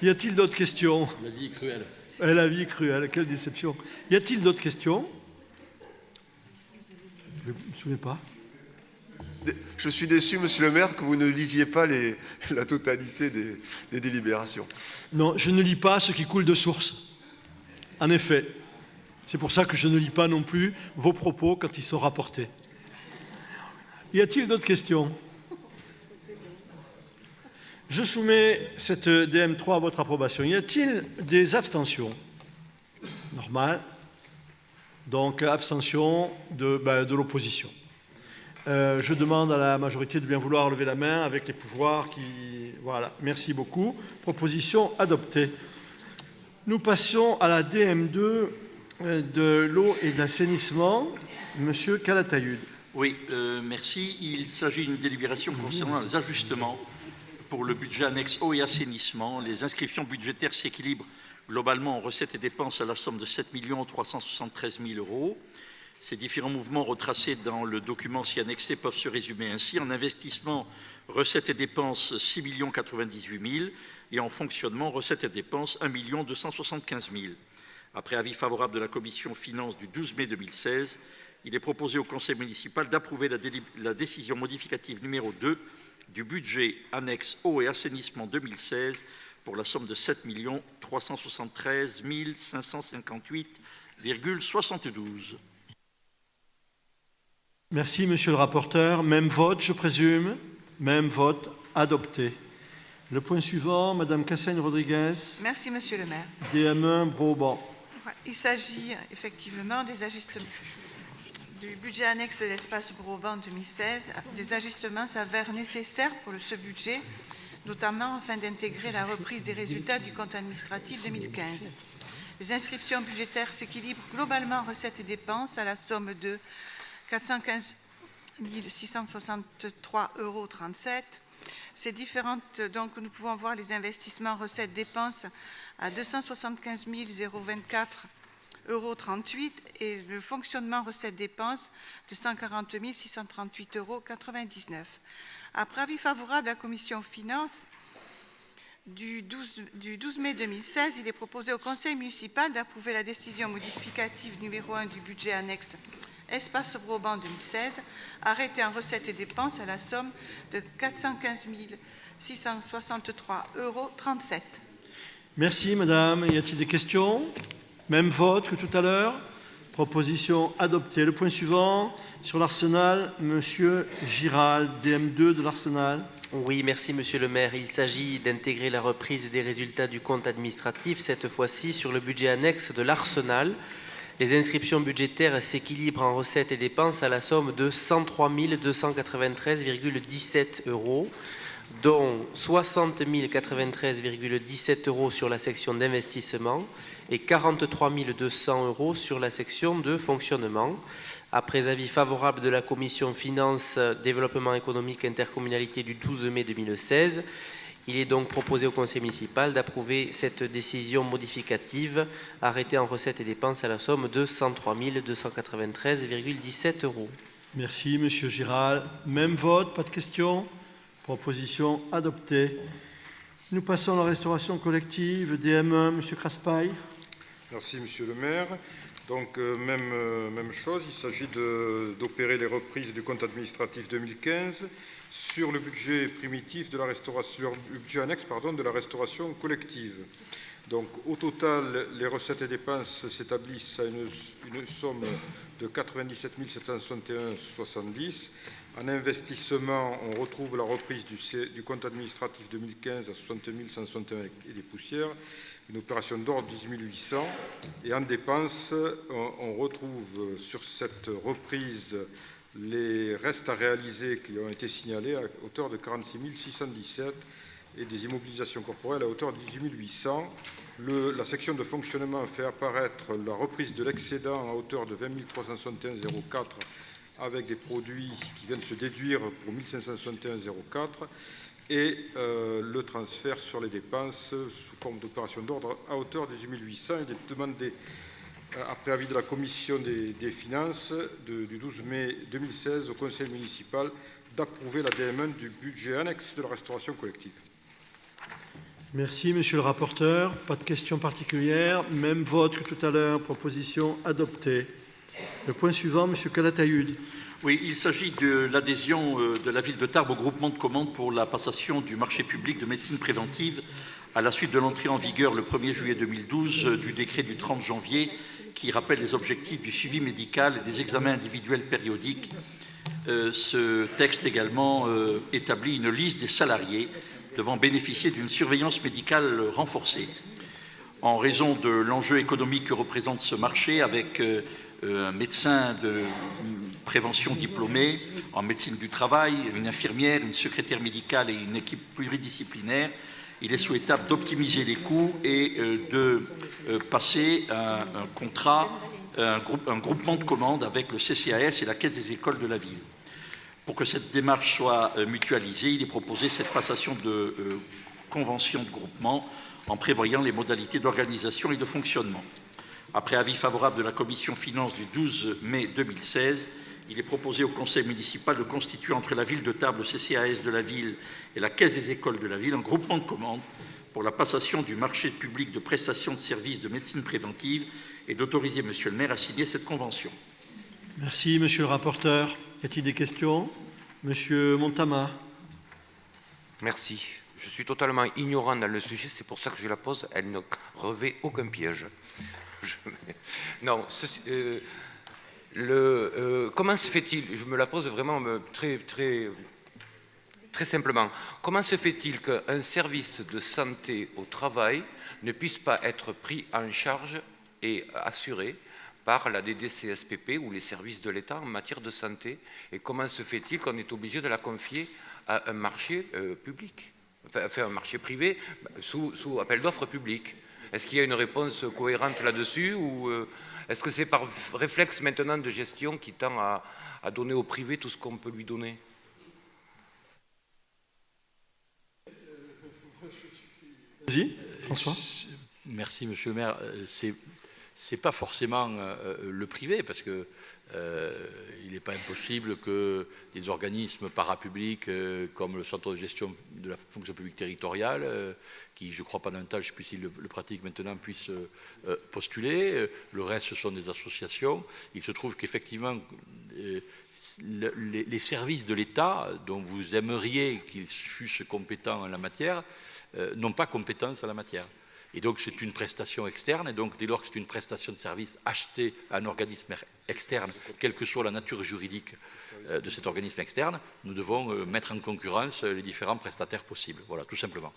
Y a-t-il d'autres questions? La vie est cruelle. La vie est cruelle, quelle déception. Y a-t-il d'autres questions? Je ne me souviens pas. Je suis déçu, monsieur le maire, que vous ne lisiez pas la totalité des délibérations. Non, je ne lis pas ce qui coule de source. En effet. C'est pour ça que je ne lis pas non plus vos propos quand ils sont rapportés. Y a-t-il d'autres questions? Je soumets cette DM3 à votre approbation. Y a-t-il des abstentions? Normal. Donc, abstention de l'opposition. Je demande à la majorité de bien vouloir lever la main avec les pouvoirs qui... Voilà, merci beaucoup. Proposition adoptée. Nous passons à la DM2 de l'eau et de l'assainissement. Monsieur Calatayud. Oui, merci. Il s'agit d'une délibération concernant les ajustements pour le budget annexe eau et assainissement. Les inscriptions budgétaires s'équilibrent globalement en recettes et dépenses à la somme de 7 373 000 euros. Ces différents mouvements retracés dans le document si annexé peuvent se résumer ainsi. En investissement, recettes et dépenses 6 098 000 et en fonctionnement, recettes et dépenses 1 275 000. Après avis favorable de la commission finances du 12 mai 2016, il est proposé au conseil municipal d'approuver la décision modificative numéro 2 du budget annexe eau et assainissement 2016 pour la somme de 7 373 558,72. Merci, monsieur le rapporteur. Même vote, je présume. Même vote adopté. Le point suivant, madame Cassaigne-Rodriguez. Merci, monsieur le maire. DM1, Broban. Il s'agit effectivement des ajustements du budget annexe de l'espace Broban 2016. Des ajustements s'avèrent nécessaires pour ce budget, notamment afin d'intégrer la reprise des résultats du compte administratif 2015. Les inscriptions budgétaires s'équilibrent globalement en recettes et dépenses à la somme de 415 663,37 €. Ces différentes, donc nous pouvons voir les investissements recettes dépenses à 275 024,38 € et le fonctionnement recettes dépenses de 140 638,99 €. Après avis favorable à la commission finances du 12 mai 2016, il est proposé au conseil municipal d'approuver la décision modificative numéro 1 du budget annexe Espace Broban 2016, arrêté en recettes et dépenses à la somme de 415 663,37 €. Merci, madame. Y a-t-il des questions? Même vote que tout à l'heure. Proposition adoptée. Le point suivant, sur l'Arsenal, monsieur Giral, DM2 de l'Arsenal. Oui, merci, monsieur le maire. Il s'agit d'intégrer la reprise des résultats du compte administratif, cette fois-ci sur le budget annexe de l'Arsenal. Les inscriptions budgétaires s'équilibrent en recettes et dépenses à la somme de 103 293,17 €, dont 60 093,17 € sur la section d'investissement et 43 200 € sur la section de fonctionnement. Après avis favorable de la commission finances, développement économique, intercommunalité du 12 mai 2016, il est donc proposé au conseil municipal d'approuver cette décision modificative arrêtée en recettes et dépenses à la somme de 103 293,17 €. Merci, monsieur Giral. Même vote, pas de questions. Proposition adoptée. Nous passons à la restauration collective. DM1, monsieur Craspail. Merci, monsieur le maire. Donc, même chose, il s'agit d'opérer les reprises du compte administratif 2015 sur le budget primitif de la restauration, le budget annexe, de la restauration collective. Donc, au total, les recettes et dépenses s'établissent à une somme de 97 761,70 €. En investissement, on retrouve la reprise du compte administratif 2015 à 60 161 et des poussières, une opération d'ordre 18 800. Et en dépenses, on retrouve sur cette reprise les restes à réaliser qui ont été signalés à hauteur de 46 617 et des immobilisations corporelles à hauteur de 18 800. La section de fonctionnement fait apparaître la reprise de l'excédent à hauteur de 20 361,04 avec des produits qui viennent se déduire pour 1561,04 et le transfert sur les dépenses sous forme d'opération d'ordre à hauteur de 18 800 et des demandes après avis de la commission des finances du 12 mai 2016 au conseil municipal d'approuver la DM1 du budget annexe de la restauration collective. Merci, monsieur le rapporteur. Pas de questions particulières. Même vote que tout à l'heure. Proposition adoptée. Le point suivant, monsieur Calatayud. Oui, il s'agit de l'adhésion de la ville de Tarbes au groupement de commandes pour la passation du marché public de médecine préventive à la suite de l'entrée en vigueur le 1er juillet 2012 du décret du 30 janvier qui rappelle les objectifs du suivi médical et des examens individuels périodiques. Ce texte également établit une liste des salariés devant bénéficier d'une surveillance médicale renforcée. En raison de l'enjeu économique que représente ce marché, avec un médecin de prévention diplômé en médecine du travail, une infirmière, une secrétaire médicale et une équipe pluridisciplinaire, il est souhaitable d'optimiser les coûts et de passer un contrat, un groupement de commandes avec le CCAS et la Caisse des écoles de la ville. Pour que cette démarche soit mutualisée, il est proposé cette passation de convention de groupement en prévoyant les modalités d'organisation et de fonctionnement. Après avis favorable de la Commission Finances du 12 mai 2016, il est proposé au Conseil municipal de constituer entre la ville de Tarbes, le CCAS de la ville et la Caisse des écoles de la ville un groupement de commandes pour la passation du marché public de prestations de services de médecine préventive et d'autoriser Monsieur le maire à signer cette convention. Merci, Monsieur le rapporteur. Y a-t-il des questions? Monsieur Montama. Merci. Je suis totalement ignorant dans le sujet, c'est pour ça que je la pose. Elle ne revêt aucun piège. Non, comment se fait-il, je me la pose vraiment très simplement, comment se fait-il qu'un service de santé au travail ne puisse pas être pris en charge et assuré par la DDCSPP ou les services de l'État en matière de santé? Et comment se fait-il qu'on est obligé de la confier à un marché public, enfin un marché privé sous appel d'offres public? Est-ce qu'il y a une réponse cohérente là-dessus ou est-ce que c'est par réflexe maintenant de gestion qui tend à donner au privé tout ce qu'on peut lui donner? Vas-y, François. Merci, Monsieur le maire. C'est pas forcément le privé, parce que il n'est pas impossible que des organismes parapublics comme le Centre de gestion de la fonction publique territoriale, qui, je crois pas d'un tas, je ne sais plus s'ils le pratiquent maintenant, puissent postuler. Le reste, ce sont des associations. Il se trouve qu'effectivement, les services de l'État, dont vous aimeriez qu'ils fussent compétents en la matière, n'ont pas compétence en la matière. Et donc c'est une prestation externe, et donc dès lors que c'est une prestation de service achetée à un organisme externe, quelle que soit la nature juridique de cet organisme externe, nous devons mettre en concurrence les différents prestataires possibles. Voilà, tout simplement.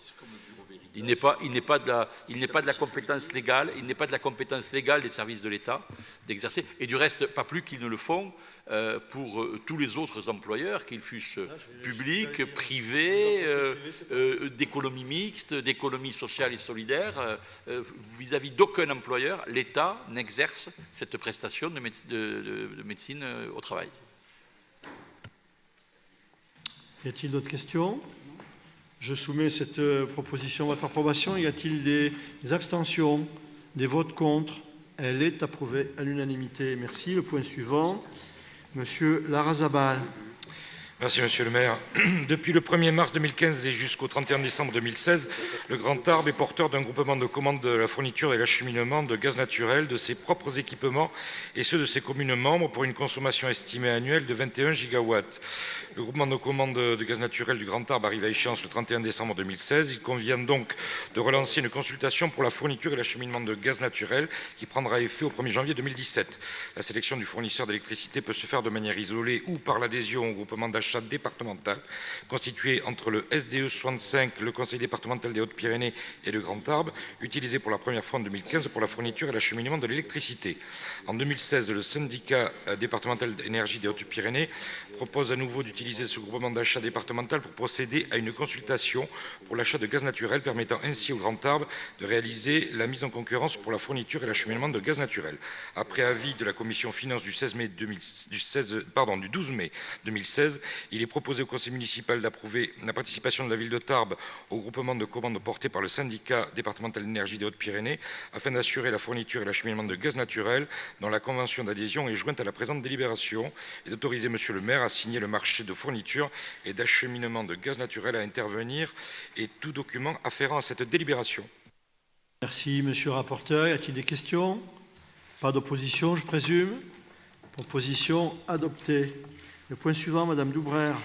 Il n'est pas de la compétence légale, il n'est pas de la compétence légale des services de l'État d'exercer, et du reste, pas plus qu'ils ne le font pour tous les autres employeurs, qu'ils fussent publics, privés, d'économie mixte, d'économie sociale et solidaire. Vis-à-vis d'aucun employeur, l'État n'exerce cette prestation de médecine au travail. Y a-t-il d'autres questions? Je soumets cette proposition à votre approbation. Y a-t-il des abstentions, des votes contre? Elle est approuvée à l'unanimité. Merci. Le point suivant, Monsieur Larrazabal. Merci, Monsieur le maire. Depuis le 1er mars 2015 et jusqu'au 31 décembre 2016, le Grand Tarbes est porteur d'un groupement de commandes de la fourniture et l'acheminement de gaz naturel de ses propres équipements et ceux de ses communes membres pour une consommation estimée annuelle de 21 gigawatts. Le groupement de commandes de gaz naturel du Grand Tarbes arrive à échéance le 31 décembre 2016. Il convient donc de relancer une consultation pour la fourniture et l'acheminement de gaz naturel qui prendra effet au 1er janvier 2017. La sélection du fournisseur d'électricité peut se faire de manière isolée ou par l'adhésion au groupement d'achat départemental constitué entre le SDE 65, le Conseil départemental des Hautes-Pyrénées et le Grand Tarbes, utilisé pour la première fois en 2015 pour la fourniture et l'acheminement de l'électricité. En 2016, le syndicat départemental d'énergie des Hautes-Pyrénées propose à nouveau d'utiliser ce groupement d'achat départemental pour procéder à une consultation pour l'achat de gaz naturel, permettant ainsi au Grand Tarbes de réaliser la mise en concurrence pour la fourniture et l'acheminement de gaz naturel. Après avis de la Commission Finances du 12 mai 2016, il est proposé au Conseil municipal d'approuver la participation de la ville de Tarbes au groupement de commandes porté par le syndicat départemental d'énergie des Hautes-Pyrénées afin d'assurer la fourniture et l'acheminement de gaz naturel dont la convention d'adhésion est jointe à la présente délibération et d'autoriser Monsieur le maire à signer le marché de fourniture et d'acheminement de gaz naturel à intervenir et tout document afférent à cette délibération. Merci, Monsieur le rapporteur. Y a-t-il des questions? Pas d'opposition, je présume. Proposition adoptée. Le point suivant, Madame Doubrère.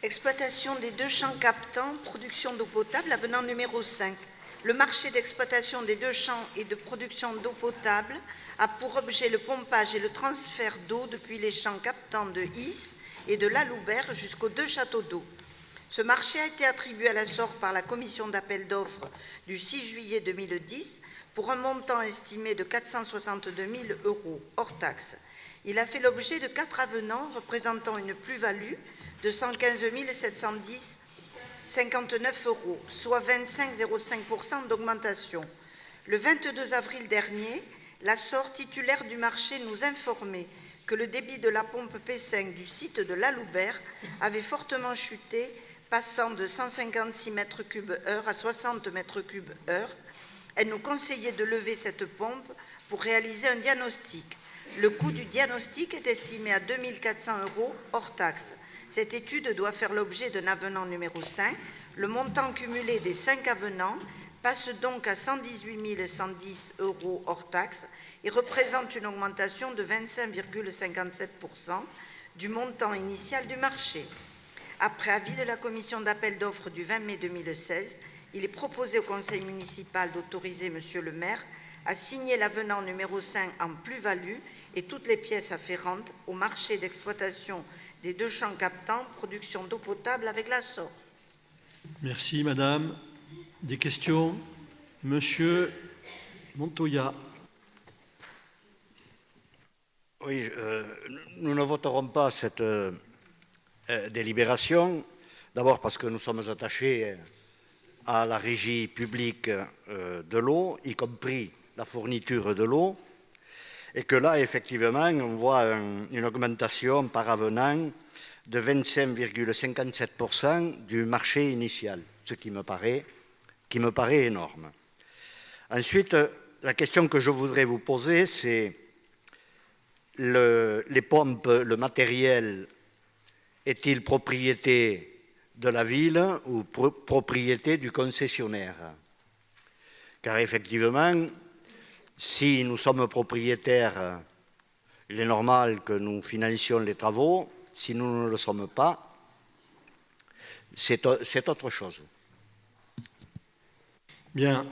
Exploitation des 2 champs captants, production d'eau potable, avenant numéro 5. Le marché d'exploitation des 2 champs et de production d'eau potable a pour objet le pompage et le transfert d'eau depuis les champs captants de Is et de Laloubert jusqu'aux 2 châteaux d'eau. Ce marché a été attribué à la SOR par la commission d'appel d'offres du 6 juillet 2010 pour un montant estimé de 462 000 € hors taxe. Il a fait l'objet de 4 avenants représentant une plus-value de 115 710,59 €, soit 25,05% d'augmentation. Le 22 avril dernier, la SOR titulaire du marché nous informait que le débit de la pompe P5 du site de Laloubert avait fortement chuté, passant de 156 m3/h à 60 m3/h. Elle nous conseillait de lever cette pompe pour réaliser un diagnostic. Le coût du diagnostic est estimé à 2 400 € hors taxe. Cette étude doit faire l'objet d'un avenant numéro 5. Le montant cumulé des 5 avenants passe donc à 118 110 € hors taxe et représente une augmentation de 25,57% du montant initial du marché. Après avis de la commission d'appel d'offres du 20 mai 2016, il est proposé au conseil municipal d'autoriser Monsieur le maire à signer l'avenant numéro 5 en plus-value et toutes les pièces afférentes au marché d'exploitation des 2 champs captants, production d'eau potable avec la SOR. Merci, Madame. Des questions? Monsieur Montoya. Oui, nous ne voterons pas cette délibération. D'abord parce que nous sommes attachés à la régie publique de l'eau, y compris la fourniture de l'eau, et que là, effectivement, on voit une augmentation par avenant de 25,57% du marché initial, ce qui me paraît énorme. Ensuite, la question que je voudrais vous poser, c'est les pompes, le matériel, est-il propriété de la ville ou propriété du concessionnaire? Car effectivement, si nous sommes propriétaires, il est normal que nous financions les travaux. Si nous ne le sommes pas, c'est autre chose. Bien.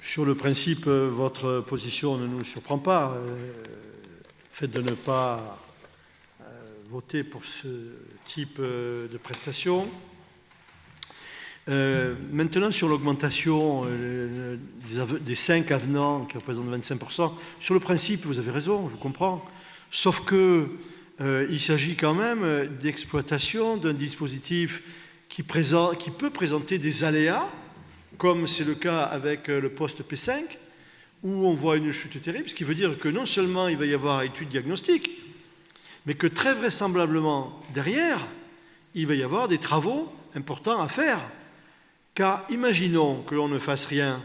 Sur le principe, votre position ne nous surprend pas. Le fait de ne pas voter pour ce type de prestations. Maintenant, sur l'augmentation des 5 avenants qui représentent 25%, sur le principe, vous avez raison, je comprends. Sauf qu'il s'agit quand même d'exploitation d'un dispositif qui peut présenter des aléas, comme c'est le cas avec le poste P5, où on voit une chute terrible, ce qui veut dire que non seulement il va y avoir étude diagnostique, mais que très vraisemblablement, derrière, il va y avoir des travaux importants à faire. Car imaginons que l'on ne fasse rien,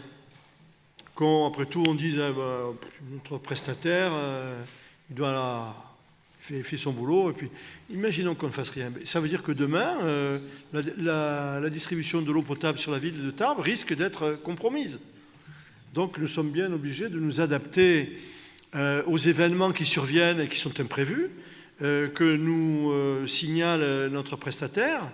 qu'après tout on dise notre prestataire, il fait son boulot, et puis imaginons qu'on ne fasse rien. Ça veut dire que demain, la distribution de l'eau potable sur la ville de Tarbes risque d'être compromise. Donc nous sommes bien obligés de nous adapter aux événements qui surviennent et qui sont imprévus, que nous signale notre prestataire,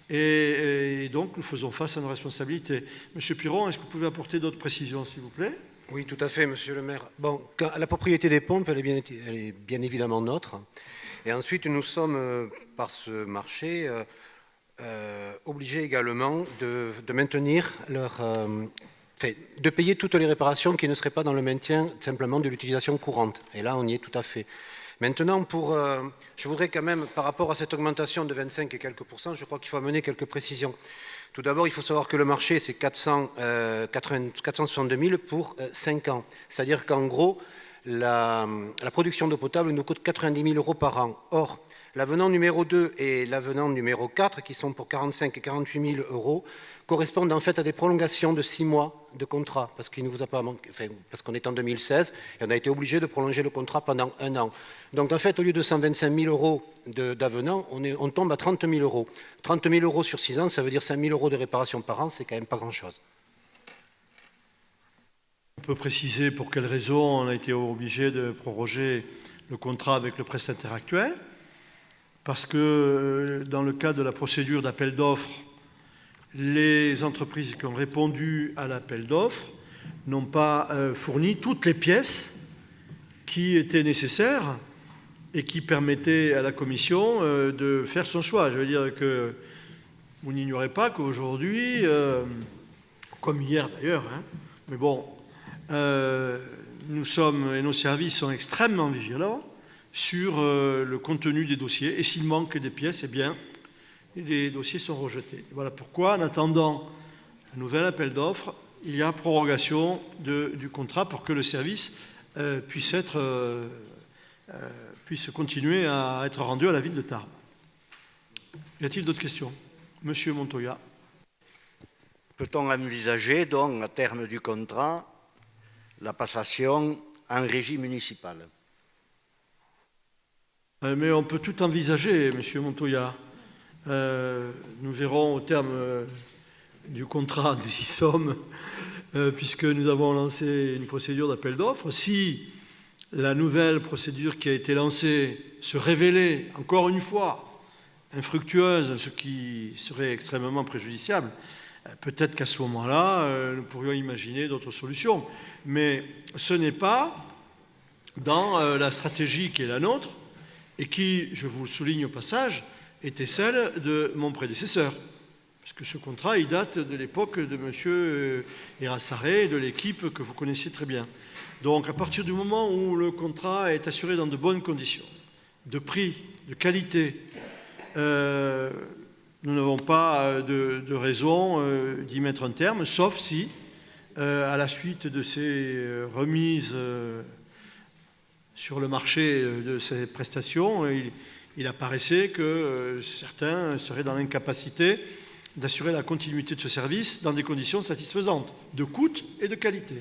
et donc nous faisons face à nos responsabilités. Monsieur Piron, est-ce que vous pouvez apporter d'autres précisions, s'il vous plaît? Oui, tout à fait, monsieur le maire. Bon, la propriété des pompes, elle est bien évidemment nôtre. Et ensuite, nous sommes, par ce marché, obligés également de maintenir de payer toutes les réparations qui ne seraient pas dans le maintien simplement de l'utilisation courante. Et là, on y est tout à fait. Maintenant, je voudrais quand même, par rapport à cette augmentation de 25 et quelques %, je crois qu'il faut amener quelques précisions. Tout d'abord, il faut savoir que le marché, c'est 462 000 pour 5 ans. C'est-à-dire qu'en gros, la production d'eau potable nous coûte 90 000 € par an. Or, l'avenant numéro 2 et l'avenant numéro 4, qui sont pour 45 et 48 000 €, correspondent en fait à des prolongations de 6 mois de contrat, parce qu'il ne vous a pas manqué, parce qu'on est en 2016 et on a été obligé de prolonger le contrat pendant 1 an. Donc en fait, au lieu de 125 000 € d'avenant, on tombe à 30 000 €. 30 000 € sur 6 ans, ça veut dire 5 000 € de réparation par an, c'est quand même pas grand-chose. On peut préciser pour quelles raisons on a été obligé de proroger le contrat avec le prestataire actuel. parce que dans le cadre de la procédure d'appel d'offres, les entreprises qui ont répondu à l'appel d'offres n'ont pas fourni toutes les pièces qui étaient nécessaires et qui permettaient à la Commission de faire son choix. Je veux dire que vous n'ignorez pas qu'aujourd'hui, comme hier d'ailleurs, hein, mais bon, nous sommes et nos services sont extrêmement vigilants sur le contenu des dossiers, et s'il manque des pièces, eh bien, les dossiers sont rejetés. Voilà pourquoi, en attendant un nouvel appel d'offres, il y a prorogation du contrat pour que le service puisse continuer à être rendu à la ville de Tarbes. Y a-t-il d'autres questions? Monsieur Montoya. Peut-on envisager, donc, à terme du contrat, la passation en régie municipale? Mais on peut tout envisager, monsieur Montoya. Nous verrons au terme du contrat, nous y sommes, puisque nous avons lancé une procédure d'appel d'offres. Si la nouvelle procédure qui a été lancée se révélait, encore une fois, infructueuse, ce qui serait extrêmement préjudiciable, peut-être qu'à ce moment-là, nous pourrions imaginer d'autres solutions. Mais ce n'est pas dans la stratégie qui est la nôtre, et qui, je vous le souligne au passage, était celle de mon prédécesseur. Parce que ce contrat, il date de l'époque de M. Erassaré et de l'équipe que vous connaissez très bien. Donc, à partir du moment où le contrat est assuré dans de bonnes conditions, de prix, de qualité, nous n'avons pas de raison d'y mettre un terme, sauf si, à la suite de ces remises sur le marché de ces prestations, il apparaissait que certains seraient dans l'incapacité d'assurer la continuité de ce service dans des conditions satisfaisantes, de coût et de qualité.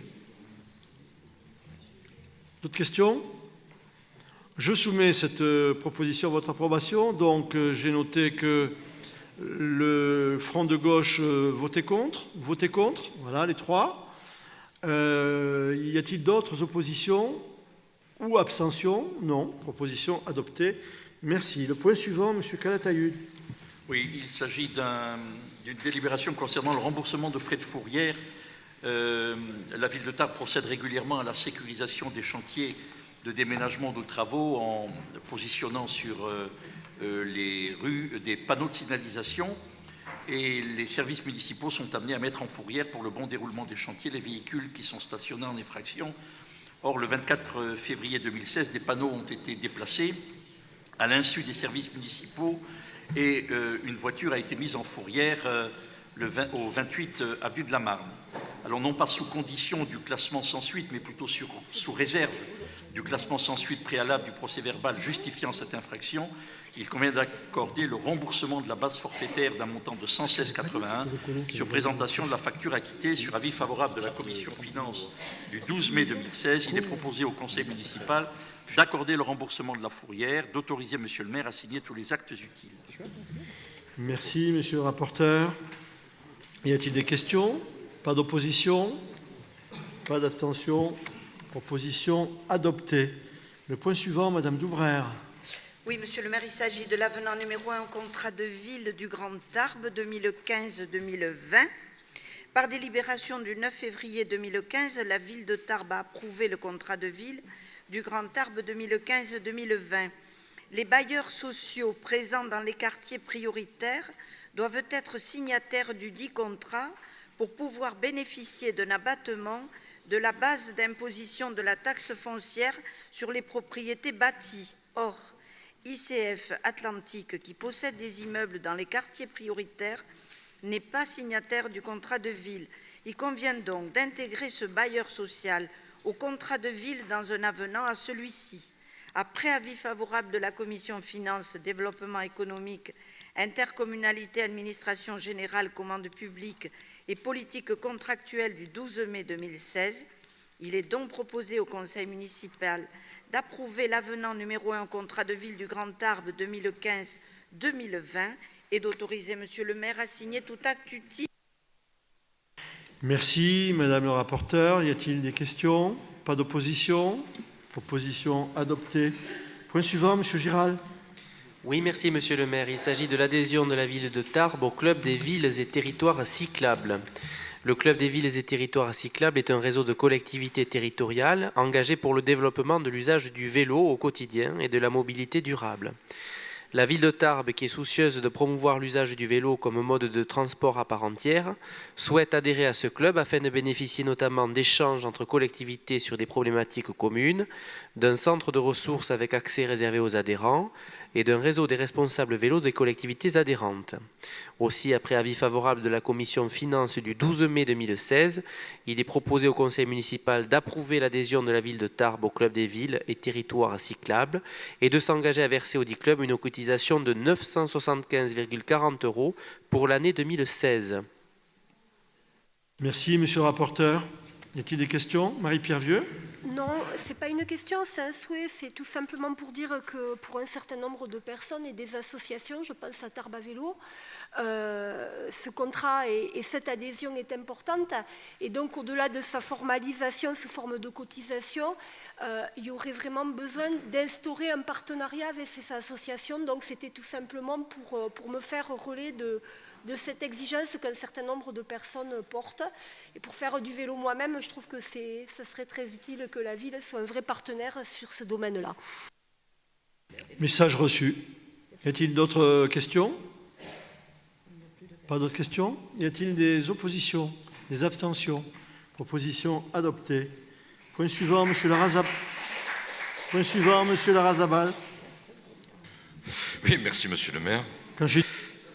D'autres questions? Je soumets cette proposition à votre approbation. Donc, j'ai noté que le Front de gauche votait contre. Voilà, les trois. Y a-t-il d'autres oppositions ou abstentions? Non. Proposition adoptée. Merci. Le point suivant, M. Calatayud. Oui, il s'agit d'une délibération concernant le remboursement de frais de fourrière. La ville de Tarbes procède régulièrement à la sécurisation des chantiers de déménagement ou de travaux en positionnant sur les rues des panneaux de signalisation, et les services municipaux sont amenés à mettre en fourrière pour le bon déroulement des chantiers les véhicules qui sont stationnés en infraction. Or, le 24 février 2016, des panneaux ont été déplacés à l'insu des services municipaux et une voiture a été mise en fourrière au 28 avenue de la Marne. Alors, non pas sous condition du classement sans suite, mais plutôt sous réserve du classement sans suite préalable du procès-verbal justifiant cette infraction, il convient d'accorder le remboursement de la base forfaitaire d'un montant de 116,81 sur présentation de la facture acquittée. Sur avis favorable de la Commission Finances du 12 mai 2016, il est proposé au Conseil municipal d'accorder le remboursement de la fourrière, d'autoriser Monsieur le maire à signer tous les actes utiles. Merci, Monsieur le rapporteur. Y a-t-il des questions? Pas d'opposition? Pas d'abstention? Proposition adoptée. Le point suivant, Madame Doubrère. Oui, Monsieur le maire, il s'agit de l'avenant numéro 1 au contrat de ville du Grand Tarbes 2015-2020. Par délibération du 9 février 2015, la ville de Tarbes a approuvé le contrat de ville du Grand Tarbes 2015-2020. Les bailleurs sociaux présents dans les quartiers prioritaires doivent être signataires du dit contrat pour pouvoir bénéficier d'un abattement de la base d'imposition de la taxe foncière sur les propriétés bâties. Or, ICF Atlantique, qui possède des immeubles dans les quartiers prioritaires, n'est pas signataire du contrat de ville. Il convient donc d'intégrer ce bailleur social au contrat de ville dans un avenant à celui-ci. Après avis favorable de la Commission Finances, Développement économique, Intercommunalité, Administration générale, Commande publique et politique contractuelle du 12 mai 2016, il est donc proposé au Conseil municipal d'approuver l'avenant numéro 1 au contrat de ville du Grand Tarbes 2015-2020 et d'autoriser Monsieur le maire à signer tout acte utile. Merci, Madame le rapporteur. Y a-t-il des questions? Pas d'opposition? Proposition adoptée. Point suivant, Monsieur Giral. Oui, merci Monsieur le maire. Il s'agit de l'adhésion de la ville de Tarbes au Club des villes et territoires cyclables. Le Club des villes et territoires cyclables est un réseau de collectivités territoriales engagé pour le développement de l'usage du vélo au quotidien et de la mobilité durable. La ville de Tarbes, qui est soucieuse de promouvoir l'usage du vélo comme mode de transport à part entière, souhaite adhérer à ce club afin de bénéficier notamment d'échanges entre collectivités sur des problématiques communes, d'un centre de ressources avec accès réservé aux adhérents et d'un réseau des responsables vélos des collectivités adhérentes. Aussi, après avis favorable de la commission finances du 12 mai 2016, il est proposé au conseil municipal d'approuver l'adhésion de la ville de Tarbes au club des villes et territoires cyclables et de s'engager à verser au dit club une cotisation de 975,40 € pour l'année 2016. Merci, monsieur le rapporteur. Y a-t-il des questions? Marie-Pierre Vieux? Non, ce n'est pas une question, c'est un souhait. C'est tout simplement pour dire que pour un certain nombre de personnes et des associations, je pense à Tarbes à Vélo, ce contrat et cette adhésion est importante. Et donc, au-delà de sa formalisation sous forme de cotisation, il y aurait vraiment besoin d'instaurer un partenariat avec ces associations. Donc, c'était tout simplement pour me faire relais de cette exigence qu'un certain nombre de personnes portent. Et pour faire du vélo moi-même, je trouve que ce serait très utile que la ville soit un vrai partenaire sur ce domaine-là. Message reçu. Y a-t-il d'autres questions? Pas d'autres questions? Y a-t-il des oppositions? Des abstentions? Proposition adoptée. Point suivant, monsieur Larrazabal. Point suivant, monsieur Larrazabal. Oui, merci, monsieur le maire. Quand j'ai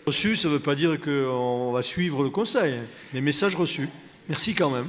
reçu, ça ne veut pas dire qu'on va suivre le conseil, mais message reçu. Merci quand même.